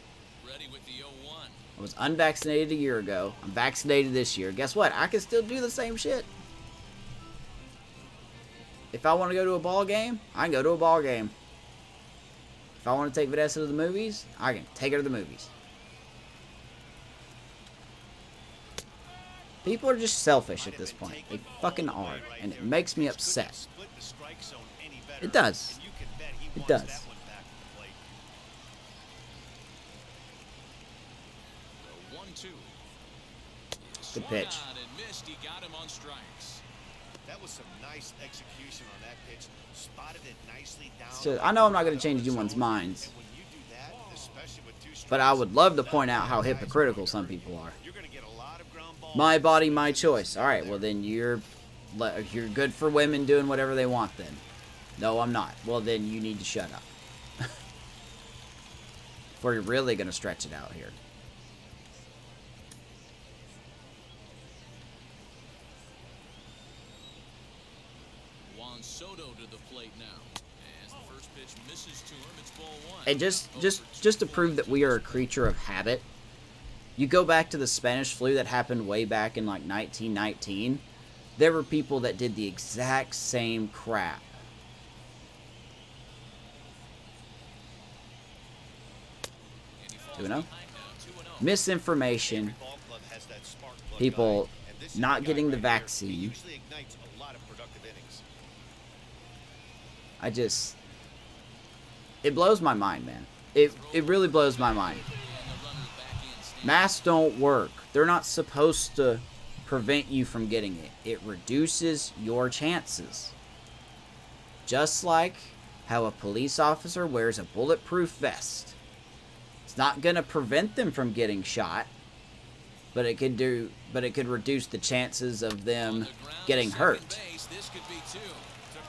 Ready with the 0-1. I was unvaccinated a year ago. I'm vaccinated this year. Guess what? I can still do the same shit. If I want to go to a ball game, I can go to a ball game. If I want to take Vanessa to the movies, I can take her to the movies. People are just selfish at this point. They fucking are. And it makes me upset. It does. It does. The 1-2. Good pitch. Swung on and missed. He got him on strikes. That was some nice execution on that pitch. Spotted it nicely down. So I know I'm not going to change anyone's minds, And when you do that, especially with two but I strikes, would love to point out how hypocritical some people are. you're going to get a lot of ground balls. My body, my choice. All right, well then you're good for women doing whatever they want then. No, I'm not. Well then you need to shut up. If we're really going to stretch it out here. Juan Soto to the plate now. As the first pitch misses to him, it's ball 1. And just to prove that we are a creature of habit, you go back to the Spanish flu that happened way back in like 1919. There were people that did the exact same crap. And he falls 2-0. behind now, 2-0. Misinformation, Ball club has that spark plug people guy, and this is not the guy getting the right here. He vaccine. usually ignites a lot of productive innings. It blows my mind, man. It really blows my mind. And the runner back in stands. Masks don't work. They're not supposed to prevent you from getting it. It reduces your chances. Just like how a police officer wears a bulletproof vest. It's not going to prevent them from getting shot, but it could reduce the chances of On them the ground, getting second hurt. base. This could be 2. To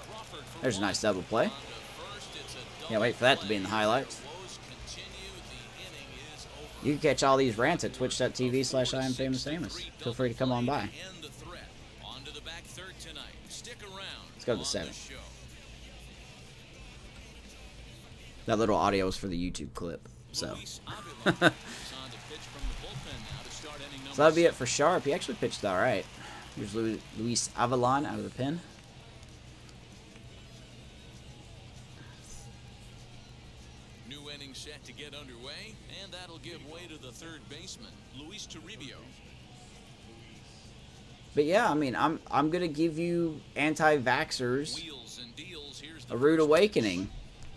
Crawford for There's a 1. nice double play. On to first, it's a Can't wait for that to be in the double highlights. play. Woes continue. The inning is over. You can catch all these rants at twitch.tv/IamFamousFamous. Feel free to come on by. End the threat. On to the back third tonight. Stick around. Let's go to the on 7th. show. That little audio was for the YouTube clip. So, Luis Avila is on to pitch from the bullpen now to start inning number so that'll be it 7. for Sharp. He actually pitched all right. Here's Luis Avalon out of the pen. New inning set to get underway, and that'll give way to the third baseman, Luis Toribio. But yeah, I mean, I'm gonna give you anti-vaxxers Wheels and deals. Here's the a rude first awakening.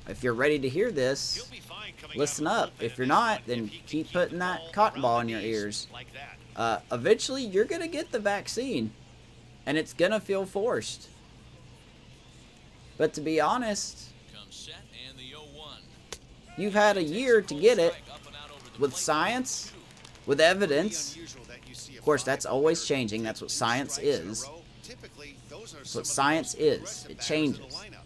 If you're ready to hear this, He'll be fine coming listen out up. of the bullpen If you're in not, this one, then if he can keep keep putting the that ball cotton around ball the in your knees ears. like that. Eventually you're gonna get the vaccine, and it's gonna feel forced. But to be honest, comes set and the 0-1. you've had a year to get it. Strike up and out over the With plate. science, with evidence. Unusual that you see a Of course, that's five always hitter changing. take That's what 2 science strikes in a is. row. Typically, those are That's some what of the science most is. aggressive It batters in the changes. lineup.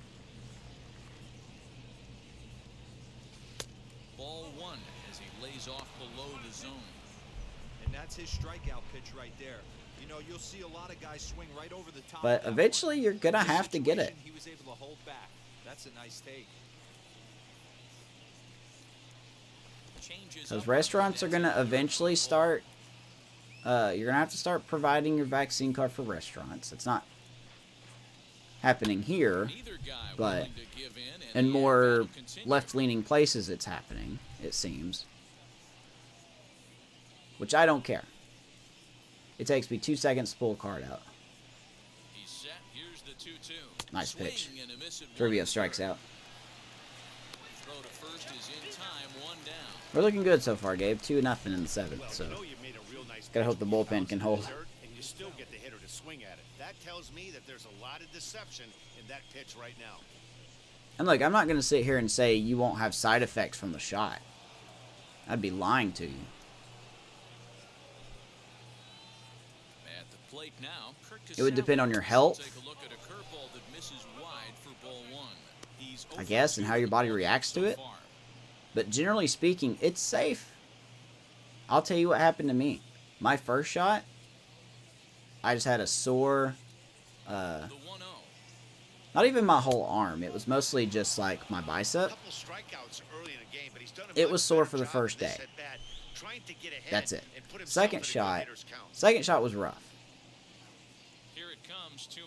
That's his strikeout pitch right there. You know, you'll see a lot of guys swing right over the top. But eventually you're going to In this have to get it. situation, He was able to hold back. That's a nice take. Because restaurants are going to eventually start, you're going to have to start providing your vaccine card for restaurants. It's not happening here, but in more left-leaning places it's happening, it seems. Which I don't care. It takes me 2 seconds to pull a card out. Nice pitch. Rubio strikes out. We're looking good so far, Gabe. 2-0 in the 7th, so gotta hope the bullpen can hold. And you still get the hitter to swing at it. That tells me that there's a lot of deception in that pitch right now. And look, I'm not gonna sit here and say you won't have side effects from the shot. I'd be lying to you. At the plate now, It would depend on your health, I guess, and how your body reacts to it. But generally speaking, it's safe. I'll tell you what happened to me. My first shot, I just had a sore, not even my whole arm. It was mostly just like my bicep. It was sore for the first day. That's it. Second shot was rough. Here it comes, 2-0.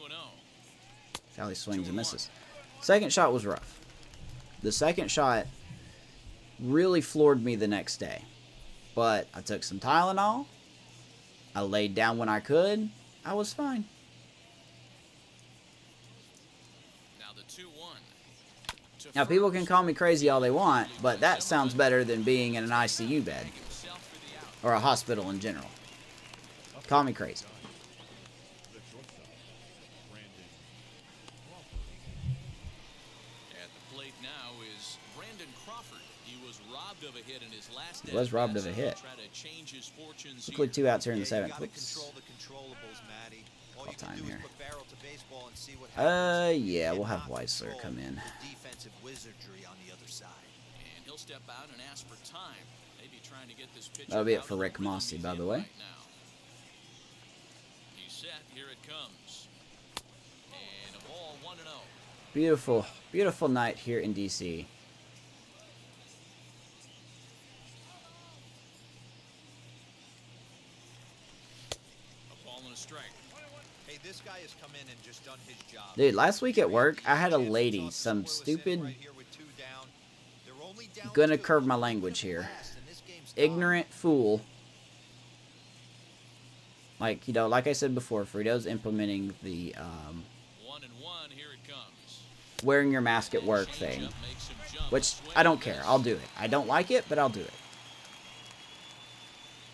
Sally swings and misses. Second shot was rough. The second shot really floored me the next day. But I took some Tylenol. I laid down when I could. I was fine. Now the 2-1. Now people can call me crazy all they want, but that sounds better than being in an ICU bed. Or a hospital in general. Call me crazy. The shortstop, Brandon Crawford. At the plate now is Brandon Crawford. He was robbed of a hit in his last He was robbed of a hit. Try to change his fortunes Include 2 outs here in the 7th. You gotta Oops. control the controllables, Matty. All you Time can do here. is put barrel to baseball and see what happens. Yeah, You we'll have cannot Weissler control come in. the defensive wizardry on the other side. And he'll step out and ask for time. Maybe trying to get this pitch. That'll be it for Rick Mossi, by the way. Right now. He's set. Here it comes. And a ball 1-0. Beautiful, beautiful night here in DC. A ball and a strike. Hey, this guy has come in and just done his job. Dude, last week at work, I had a lady, some stupid, gonna curb my language here, ignorant fool. Like, you know, like I said before, Frito's implementing the 1-1. Here it comes. wearing your mask at work thing, which I don't care. I'll do it. I don't like it, but I'll do it.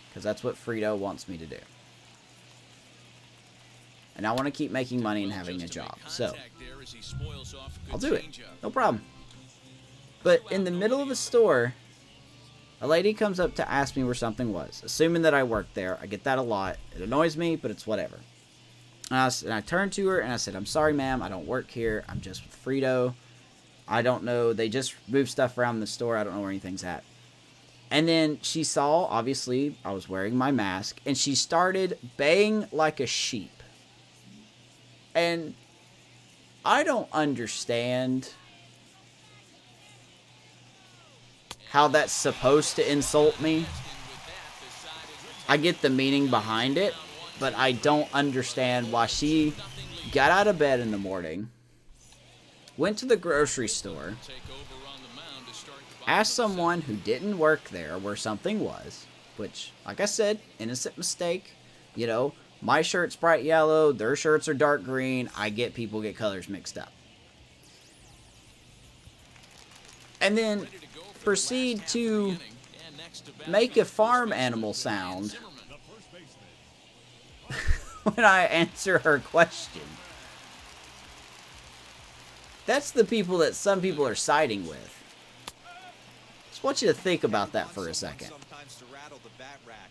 Because that's what Frito wants me to do. And I want to keep making money and having a job. So, I'll do it. No problem. But in the middle of a store, a lady comes up to ask me where something was, assuming that I work there. I get that a lot. It annoys me, but it's whatever. And I turned to her and I said, "I'm sorry, ma'am. I don't work here. I'm just with Frito. I don't know. They just move stuff around the store. I don't know where anything's at." And then she saw, obviously, I was wearing my mask, and she started baying like a sheep. And I don't understand how that's supposed to insult me. I get the meaning behind it, but I don't understand why she got out of bed in the morning, went to the grocery store, asked someone who didn't work there where something was, which, like I said, innocent mistake. You know, my shirt's bright yellow, their shirts are dark green. I get people get colors mixed up. And then proceed to make a farm animal sound when I answer her question. That's the people that some people are siding with. Just want you to think about that for a second. Sometimes to rattle the bat rack,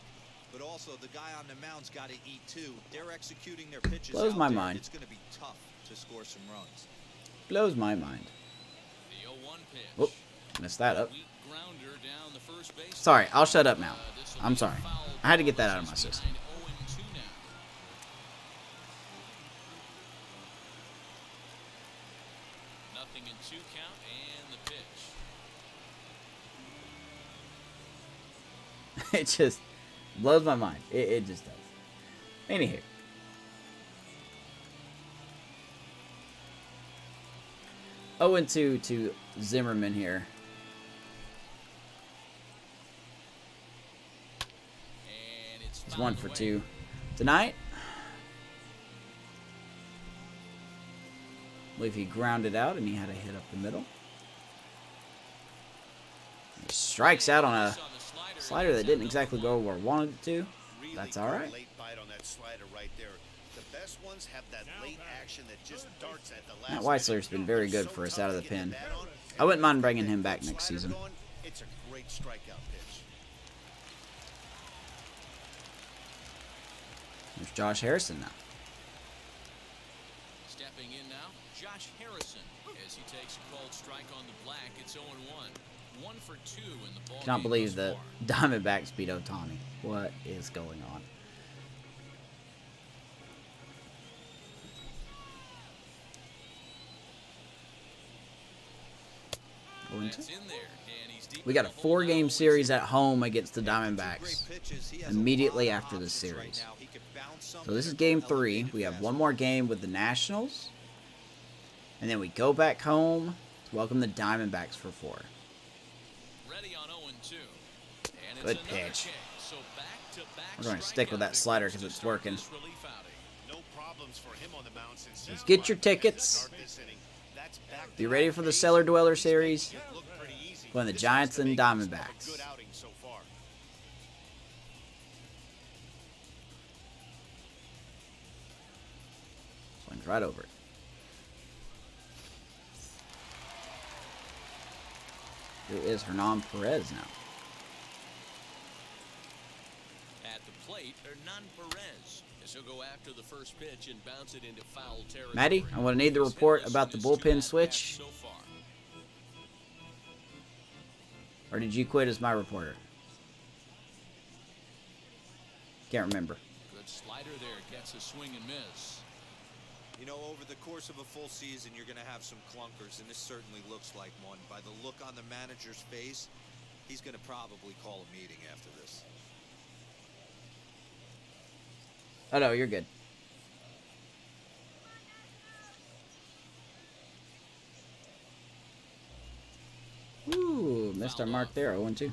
but also the guy on the mound's got to eat too. They're executing their pitches. Blows out my there. mind. It's going to be tough to score some runs. Blows my mind. The 0-1 pitch. Whoop, messed that up. grounder down the first base. Sorry, I'll shut up now. I'm sorry. I had to get that out of my system. 0-2 now. Nothing in 2 count and the pitch. It just blows my mind. It just does. Anywho. Oh, and 2 to Zimmerman here. And it's It's 1 for away. 2 tonight. I believe he grounded out and he had a hit up the middle. He strikes out on a slider that didn't exactly go where I wanted it to. Really That's all good right. late bite on that slider right there. The best ones have that late action that just darts at the last Matt minute. Weissler's been very good So for us tough out of to the get pen. bat on. I wouldn't mind bringing him That back slider next season. going, it's a great strikeout pitch. There's Josh Harrison now. Stepping in now, Josh Harrison, as he takes a cold strike on the black. It's 0-1. 1 for 2 in the ball. Cannot game believe thus the far. Diamondbacks beat Ohtani. What is going on? That's in there, and he's deep We in got a the hole 4-game now. series at home against the Two Diamondbacks great pitches. He has a immediately lot of after this options right series. now. He could bounce So something this is or game go 3. elevated We have one fastball. more game with the Nationals. And then we go back home to welcome the Diamondbacks for 4. Ready on 0-2. And Good it's another pitch. K. So back-to-back We're going to stick with that strikeout slider victories because to it's start working. this relief outing. No problems for him on the mound since Let's he's get your arrived at the tickets. start of this inning. That's back Be to ready back for the pace. Cellar Dweller He's making series. it look pretty easy. Playing the This Giants has to and make this Diamondbacks. a good outing so far. Swings right over it. Here is Hernan Perez now. At the plate, Hernan Perez. As he'll go after the first pitch and bounce it into foul territory. Maddie, I'm going to need the He's report hitless about in the his bullpen 2 at-bats switch. so far. Or did you quit as my reporter? Can't remember. Good slider there. Gets a swing and miss. You know, over the course of a full season, you're going to have some clunkers, and this certainly looks like one. By the look on the manager's face, he's going to probably call a meeting after this. Oh, no, you're good. Ooh, missed our mark there. 0-2.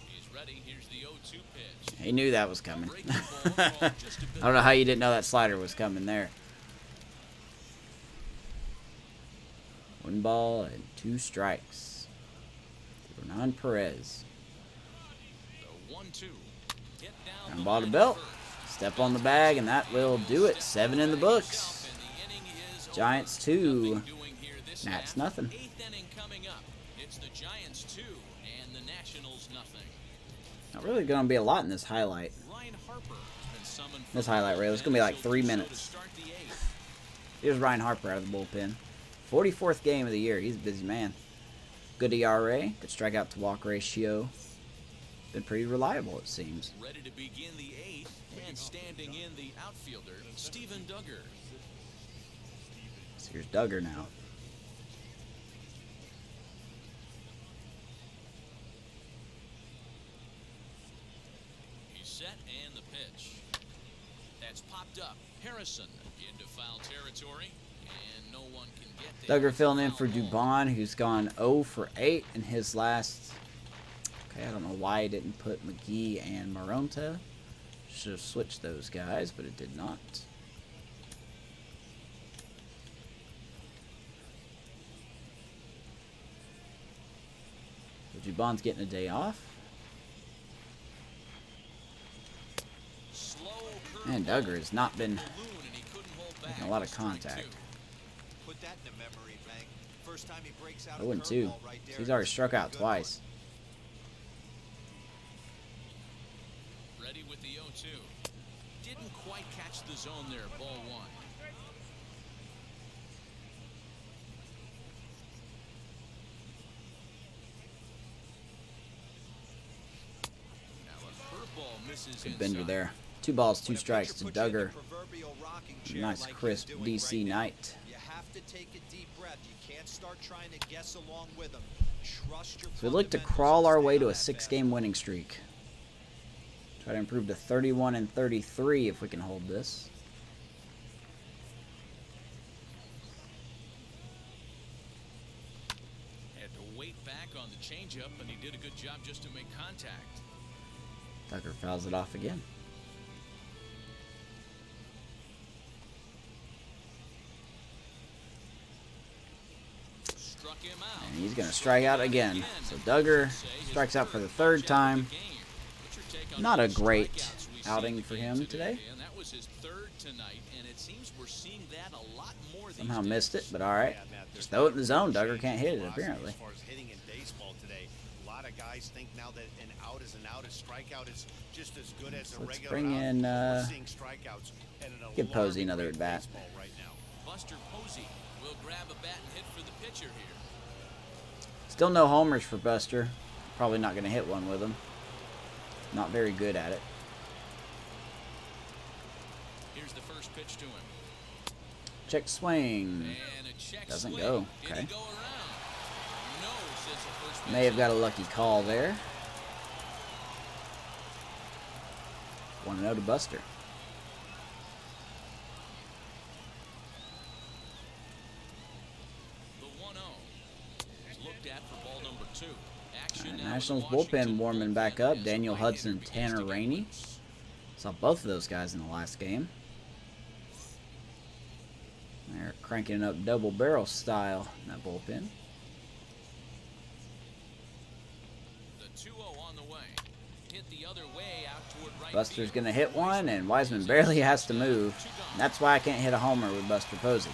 He's ready. Here's the 0-2 pitch. He knew that was coming. Breaking ball called just a bit I don't know how you didn't know that slider was coming there. 1 ball and 2 strikes. Hernan Perez. The 1-2. Hit down And the ball to line belt. first. Step on the bag, and that will do it. 7 in the books. And the inning is over. Giants 2. Nothing doing here this Nats half. nothing. 8th inning coming up. It's the Giants 2 and the Nationals nothing. Not really going to be a lot in this highlight. Ryan Harper has been summoned This from the highlight reel, it's gonna be like 3 bullpen, so minutes. to start the 8th. Here's Ryan Harper out of the bullpen. 44th game of the year. He's a busy man. Good ERA. Good strikeout to walk ratio. Been pretty reliable, it seems. Ready to begin the 8th and standing in the outfielder, Steven Duggar. So here's Duggar now. He's set and the pitch. That's popped up. Harrison into foul territory, and no one can get there. Duggar filling in Foul for ball. Dubon, who's gone 0 for 8 in his last. Okay, I don't know why it didn't put McGee and Maronta. Should have switched those guys, but it did not. So Dubon's getting a day off. Slow And curveball. Duggar has not been Balloon, and he couldn't hold back. making a lot of Strike contact. 2. Put that in the memory bank. First time he breaks out a 0-2. curveball right there. So he's already It's a struck pretty out good twice. Ready with the 0-2. didn't quite catch the zone there. Ball one. Now a curveball misses Good bender inside. there. 2 balls, 2 When a strikes pitcher to puts you in the Duggar. proverbial rocking chair Nice like he's crisp doing DC right now, night. you have to take a deep breath. You can't start trying to guess along with him. Trust your So we look to fundamentals crawl and our stay way on to a that 6-game winning streak. Try to improve to 31 and 33 if we can hold this. Had to wait back on the changeup, and he did a good job just to make contact. Duggar fouls it off again. Struck him out. And he's going to strike out again. So Duggar strikes out for the 3rd time. Not a great outing for him today. And that was his 3rd tonight, and it seems we're seeing that a lot more these Somehow days. missed it, but alright. Yeah, Matt, there's Just throw it in the no zone. change Duggar can't in hit it, velocity apparently. As far as hitting in baseball today, a lot of guys think now that an out is an out, a strikeout is just as good as a Let's regular bring out. in, We're seeing strikeouts at an give Posey alarming another rate in at-bat. baseball right now. Buster Posey will grab a bat and hit for the pitcher here. Still no homers for Buster. Probably not going to hit one with him. Not very good at it. Here's the first pitch to him. Check swing. And a check Doesn't swing. go. Did Okay. he go around? No, says the first May have got a baseman. lucky call there. 1-0 to Buster. The 1-0 is looked at for ball number 2. Action Alright, now with the Nationals Washington bullpen warming back bullpen up. as Daniel the Hudson, right-hander begins Tanner to get Rainey. loose. Saw both of those guys in the last game. They're cranking it up double barrel style in that bullpen. The 2-0 on the way. Hit the other way out toward right Buster's field. going to hit one, and Wiseman barely has to move. And that's why I can't hit a homer with Buster Posey.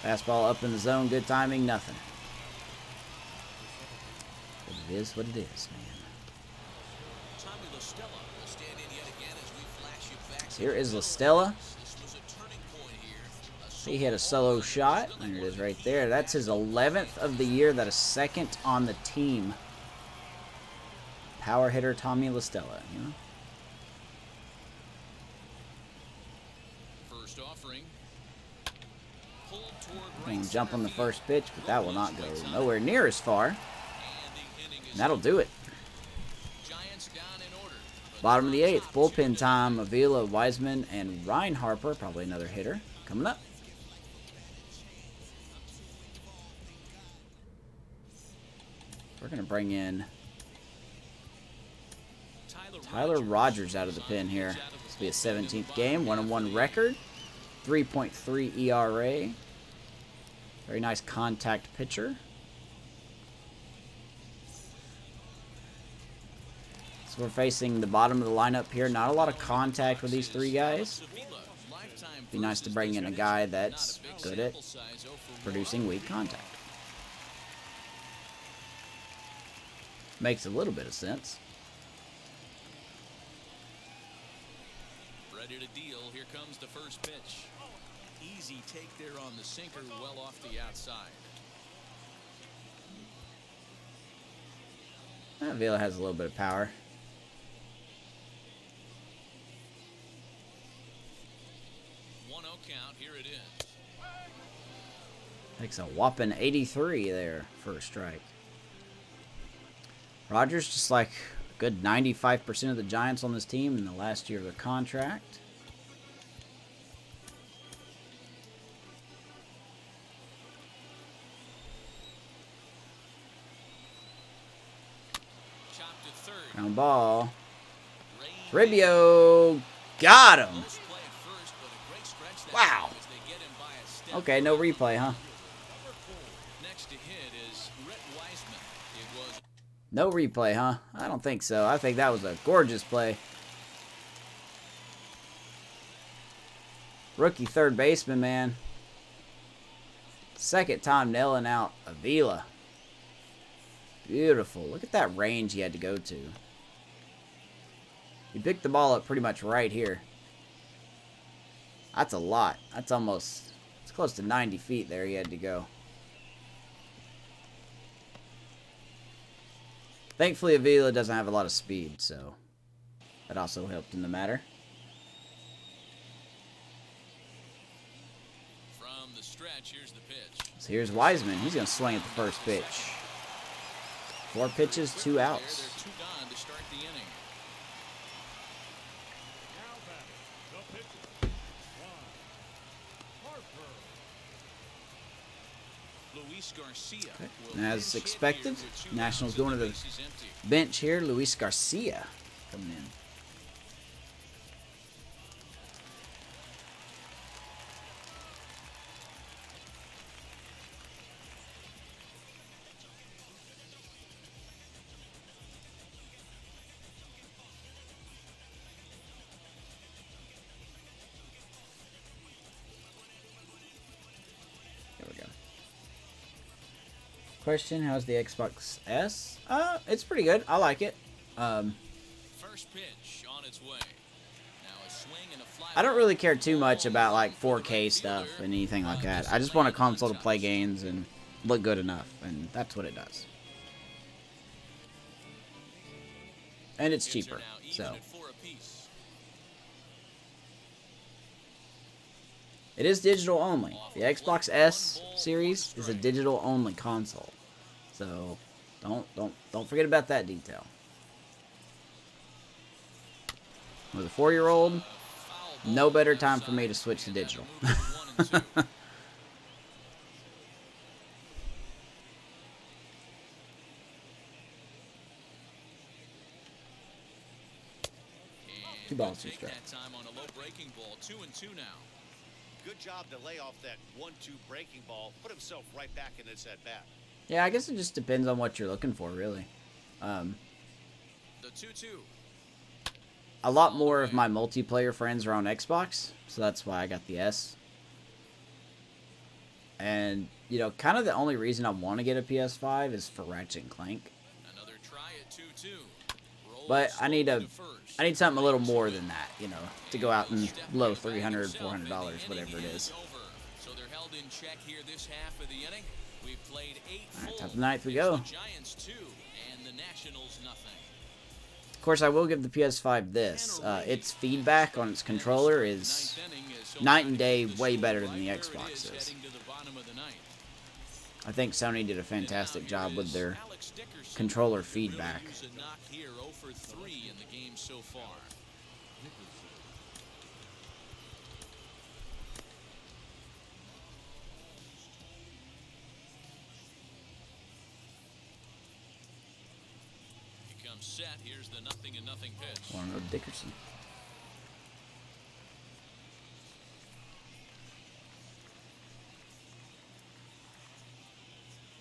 Fastball up in the zone, good timing, nothing. But it is what it is, man. Tommy LaStella will stand in yet again as we flash you back. So here is LaStella. This was a turning point here. He hit a solo shot. There it is right there. That's his 11th of the year. That is 2nd on the team. Power hitter Tommy LaStella, you know? First offering. Pulled toward He right can jump on the center first pitch, but that will not go nowhere near as far. field. And the inning is And that'll do it. Giants down in order. But Bottom of the they're on 8th. top Bullpen 2-0. time. Avila, Wiseman, and Ryan Harper. Probably another hitter. Coming up. We're going to bring in Tyler Rogers out of the pen here. This will be a 17th game. 1-1 record. 3.3 ERA. Very nice contact pitcher. So we're facing the bottom of the lineup here. Not a lot of contact with these 3 guys. Be nice to bring in a guy that's good at producing weak contact. Makes a little bit of sense. Ready to deal. Here comes the first pitch. Easy take there on the sinker, well off the outside. Avila has a little bit of power. Count. Here it is. Takes a whopping 83 there for a strike. Rogers, just like a good 95% of the Giants on this team in the last year of their contract. Chopped to third. Ground ball. Rain Ribio got him. close play at first, but a great stretch that Wow. time as they get him by a step. Okay, no replay, huh? Next to hit is Rhett Wiseman. It was No replay, huh? I don't think so. I think that was a gorgeous play. Rookie third baseman, man. 2nd time nailing out Avila. Beautiful. Look at that range he had to go to. He picked the ball up pretty much right here. That's a lot. That's almost, it's close to 90 feet there he had to go. Thankfully, Avila doesn't have a lot of speed, so that also helped in the matter. From the stretch, here's the pitch. So here's Wiseman. He's going to swing at the first pitch. 4 pitches, 2 outs. They're 2 gone to start the inning. Now batting, the pitcher, Harper. Luis Garcia. And as expected, Nationals going to the bench here. Luis Garcia coming in. There we go. Question, how's the Xbox S? It's pretty good. I like it. First pitch on its way. Now a swing and a fly. I don't really care too much about like 4K stuff and anything like that. I just want a console to play games and look good enough, and that's what it does. And it's Hits are cheaper, now even so at 4 apiece. it is digital only. The Xbox S series is a digital only console, so don't forget about that detail. With a 4-year-old, no better time for me to switch to digital. Two balls, two strikes. That time on a low breaking ball. 2-2 now. Good job to lay off that 1-2 breaking ball. Put himself right back in this at bat. Yeah, I guess it just depends on what you're looking for, really. The 2-2. A lot more of my multiplayer friends are on Xbox, so that's why I got the S. And, you know, kind of the only reason I want to get a PS5 is for Ratchet and Clank. Another try at 2-2. But I need something a little more than that, you know, to go out and blow $300, $400, whatever it is. So they're held in check here this half of the inning. We've played 8 All right, full. top of the ninth we go. The Giants 2 and the Nationals nothing. Of course, I will give the PS5 this. Its feedback on its controller is night and day way better than the Xbox is. I think Sony did a fantastic job with their controller feedback. A knock here, 0 for 3 in the game so far. He comes set. Here's the 0-0 pitch. Warren Dickerson.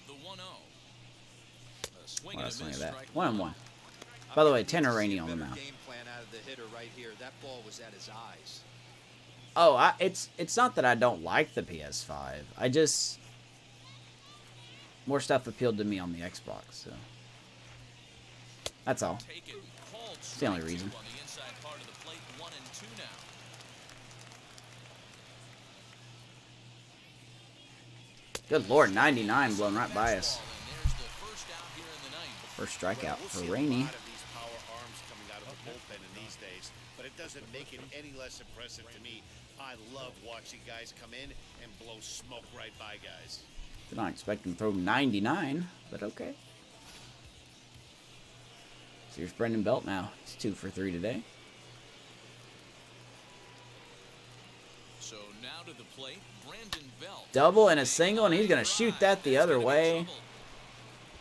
The 1-0. What else think of that? 1-1. By the way, Tanner Rainey on the mound. Game plan out of the hitter right here. That ball was at his eyes. Oh, it's not that I don't like the PS5. I just more stuff appealed to me on the Xbox, so that's all. It's the only reason. On the inside part of the plate, 1-2 now. Good Lord, 99 blown right by us. And there's the first out here in the ninth. First strikeout We'll for see Rainey. a lot of these power arms coming out of the bullpen in these days, but it doesn't make it any less impressive to me. I love watching guys come in and blow smoke right by guys. Did not expect him to throw 99, but okay. So here's Brendan Belt now. He's 2 for 3 today. So now to the plate, Brandon Belt. Double and a single, and he's going to shoot that the other way.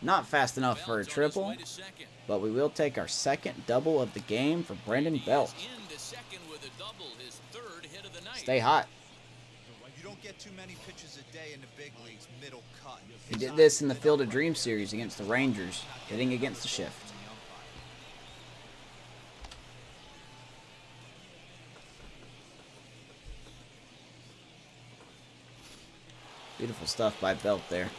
Not fast enough for a triple, but we will take our second double of the game for Brendan Belt. Into second with a double, his 3rd hit of the night. Stay hot. You don't get too many pitches a day in the big leagues, middle cut. He did this in the Field of Dreams series against the Rangers, hitting against the shift. Beautiful stuff by Belt there.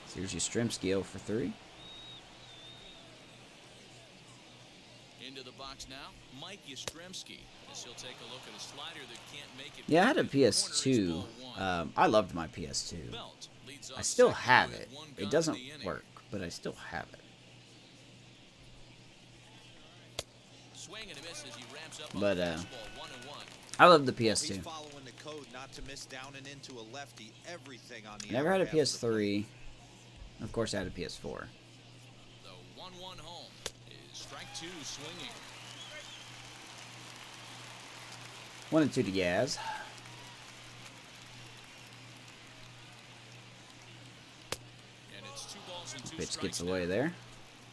So here's Yastrzemski 0 for 3. box now, Mike Yastrzemski, as he'll take a look at a slider that can't make it. Yeah, I had a back to the corner. It's PS2. ball one. I loved my PS2. Belt leads I off still second have with it. one It gone doesn't in the inning. work, but I still have it. Swing and a miss as he ramps up on But the fastball, 1-1. I love the He's PS2. following the code not to miss down and into a lefty. Everything on the Never had a outer half of the plate. PS3. Of course, I had a PS4. The 1-1 home is strike two swinging. 1-2 to Yaz. And it's 2 balls and 2 Pitch strikes gets now. away there.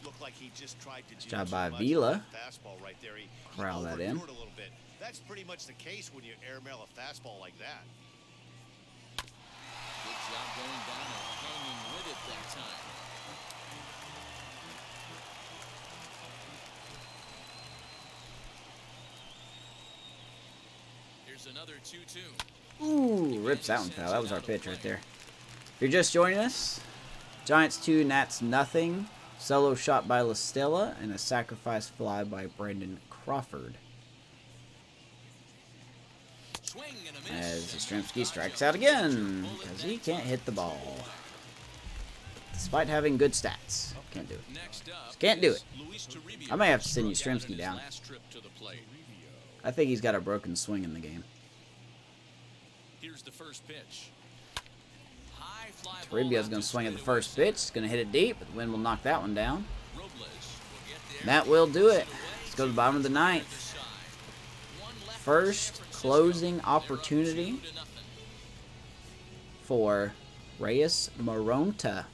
Looked like he just tried to do job too by much Vila. with that fastball right there. He Corral that in. overthrew it a little bit. That's pretty much the case when you airmail a fastball like that. Good job going down and hanging with it that time. Here's another 2-2. Ooh, rips that one foul. That was our pitch right there. If you're just joining us, Giants 2, Nats nothing. Solo shot by La Stella and a sacrifice fly by Brandon Crawford. Swing and a miss. As Yastrzemski strikes out again because he can't hit the ball. Despite having good stats. Can't do it. Next up Just can't do is it. Luis Toribio. I may have to send Struck out Yastrzemski in his down. last trip to the plate. I think he's got a broken swing in the game. Here's the first pitch. High fly ball Toribio's out going to to swing at the straightaway first center. pitch. He's going to hit it deep, but the wind will knock that one down. Robles will get there. That will do it. Away Let's go to the bottom of the ninth. other side. One left First for San Francisco. closing They're up opportunity 2-0. for Reyes Moronta.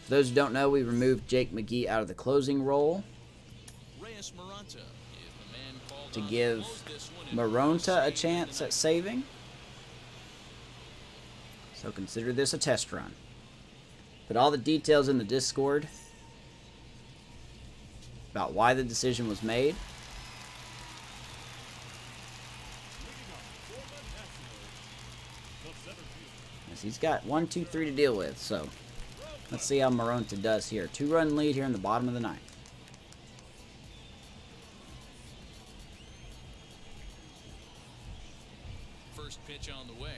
For those who don't know, we removed Jake McGee out of the closing role Reyes Moronta is the man called to on give close this one in Moronta a save chance tonight. at saving. So consider this a test run. Put all the details in the Discord about why the decision was made. As he's got 1, 2, 3 to deal with, so let's see how Moronta does here. 2-run lead here in the bottom of the ninth. First pitch on the way.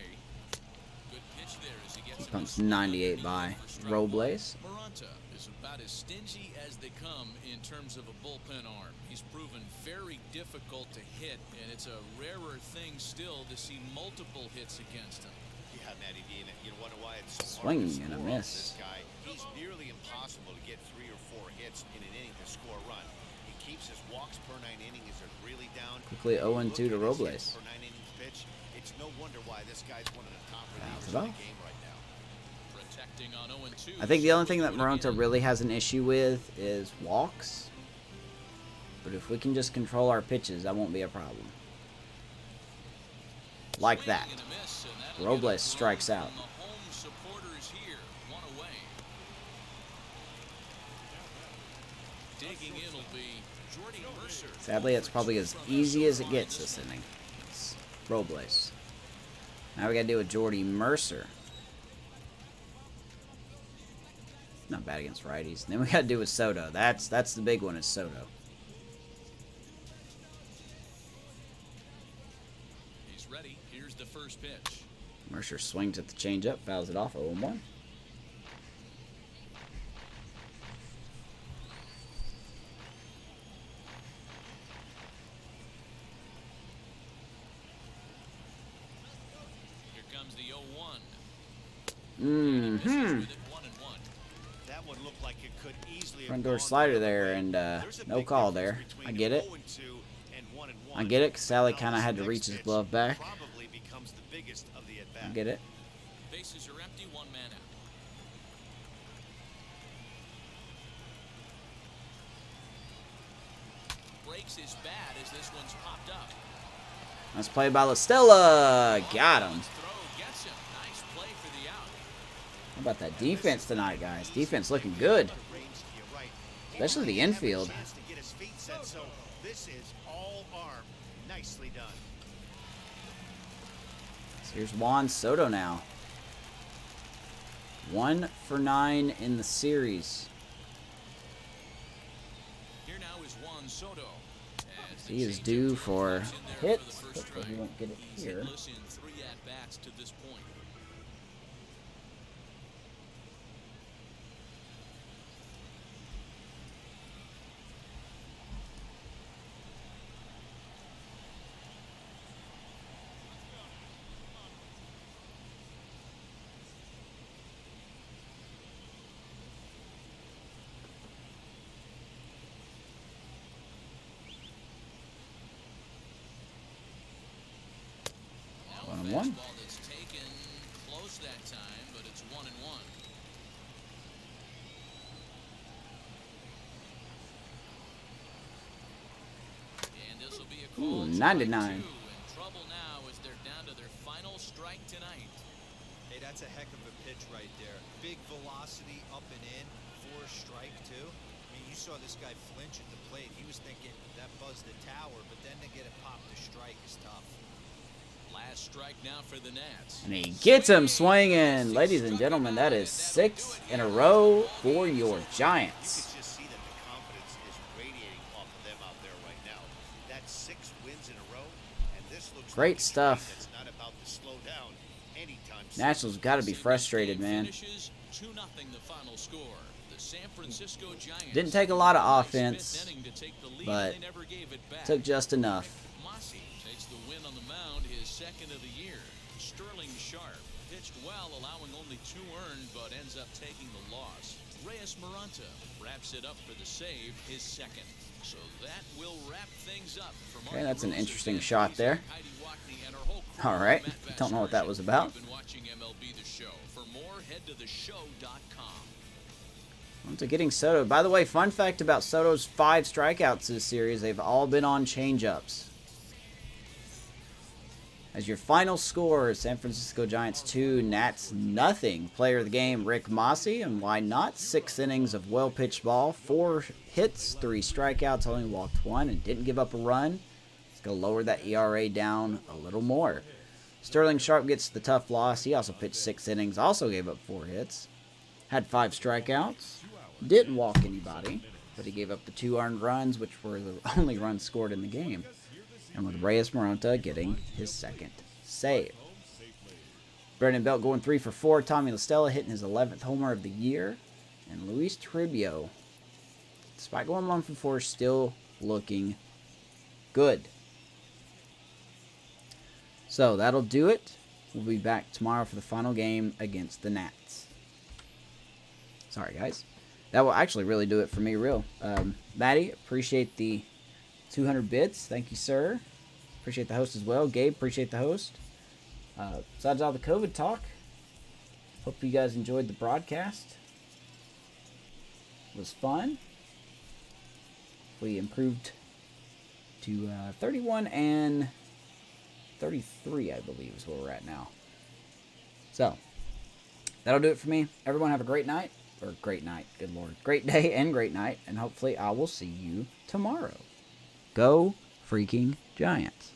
Good pitch there as he gets Pumps him a 98 by Robles. Moronta is about as stingy as they come in terms of a bullpen arm. He's proven very difficult to hit, and it's a rarer thing still to see multiple hits against him. Yeah, Matty D, and you wonder why it's so Swinging hard to and a score off miss. this guy. He's nearly impossible to get 3 or 4 hits in an inning to score a run. He keeps his walks per 9 innings are really down. Quickly 0-2 Look to at his Robles. hits per 9 innings pitch. It's no wonder why this guy's one of the top relievers Fouls it in the off. game right now. Protecting on 0-2. I think the only thing that We'll do it Moronta again. really has an issue with is walks. But if we can just control our pitches, that won't be a problem. Like that. Swing and a miss, and that'll Robles get a strikes throw out. from the home supporters here. One away. Digging in will be Jordy Mercer. Sadly, it's probably as easy as it gets this inning. It's Robles. Now we got to deal with Jordy Mercer. Not bad against righties. And then we got to do with Soto. That's the big one is Soto. He's ready. Here's the first pitch. Mercer swings at the changeup, fouls it off 0-1. Here comes the 0-1. Mm-hmm. With it 1-1. That one looked like it could easily have Front door gone slider the other there, way. and There's a no big call difference there. between I get it. 0-2 and 1-1. I get it, 'cause Sally Now kind of this had to next reach his pitch glove back. Probably becomes the biggest of the at-bat. I get it. Bases are empty. One man out. Breaks his bat as this one's popped up. Nice play by La Stella. Got him. Throw gets him. Nice play for the out. How about that defense tonight, guys? Defense looking good. Range to your right. He Especially the didn't have a infield. chance to get his feet set, so this is all arm. Nicely done. So here's Juan Soto now. 1 for 9 in the series. Here now is Juan Soto. As the He is changeup due for comes in there hit. for the first Hopefully he strike. won't get it He's here. hitless in 3 at-bats to this point. Now a 1-1. fastball that's taken close that time, but it's 1-1. And this will be a Ooh, called 99. strike 2. In trouble now as they're down to their final strike tonight. Hey, that's a heck of a pitch right there. Big velocity up and in for a strike, too. I mean, you saw this guy flinch at the plate. He was thinking that buzzed the tower, but then to get it popped to strike is tough. Last strike now for the Nats. And he gets him swinging. Ladies and gentlemen, that is 6 in a row for your You Giants. can just see that the confidence is radiating off of them out there right now. That's 6 wins in a row, and this looks Great like a stuff. team that's not about to slow down anytime soon. Nationals got to be frustrated, man. Finishes 2-0 the final score. The San Francisco Giants Didn't take a lot of nice offense, fifth inning to take the lead, but and they never gave it back. took just enough. Mossi takes the win on the mound, his second of the year. Sterling Sharp pitched well, allowing only 2 earned, but ends up taking the loss. Reyes Maranta wraps it up for the save, his second. So that will wrap things up. Okay, that's an interesting shot there. All right, don't know what that was about. You've been watching MLB The Show. For more, head to theshow.com. On to getting Soto. By the way, fun fact about Soto's 5 strikeouts this series, they've all been on changeups. As your final score, San Francisco Giants 2, Nats nothing. Player of the game, Rick Mossi, and why not? 6 innings of well-pitched ball, 4 hits, 3 strikeouts, only walked 1, and didn't give up a run. It's going to lower that ERA down a little more. Sterling Sharp gets the tough loss. He also pitched 6 innings, also gave up 4 hits. Had 5 strikeouts. Didn't walk anybody, but he gave up the 2 earned runs, which were the only runs scored in the game. And with Reyes Maranta getting his second save. Brandon Belt going 3 for 4. Tommy LaStella hitting his 11th homer of the year. And Luis Toribio, despite going 1 for 4, still looking good. So that'll do it. We'll be back tomorrow for the final game against the Nats. Sorry, guys. That will actually really do it for me, real. Maddie, appreciate the 200 bits. Thank you, sir. Appreciate the host as well. Gabe, appreciate the host. Besides all the COVID talk, hope you guys enjoyed the broadcast. It was fun. We improved to 31 and 33, I believe, is where we're at now. So, that'll do it for me. Everyone have a great night. Or great night, good lord. Great day and great night. And hopefully I will see you tomorrow. Go freaking Giants.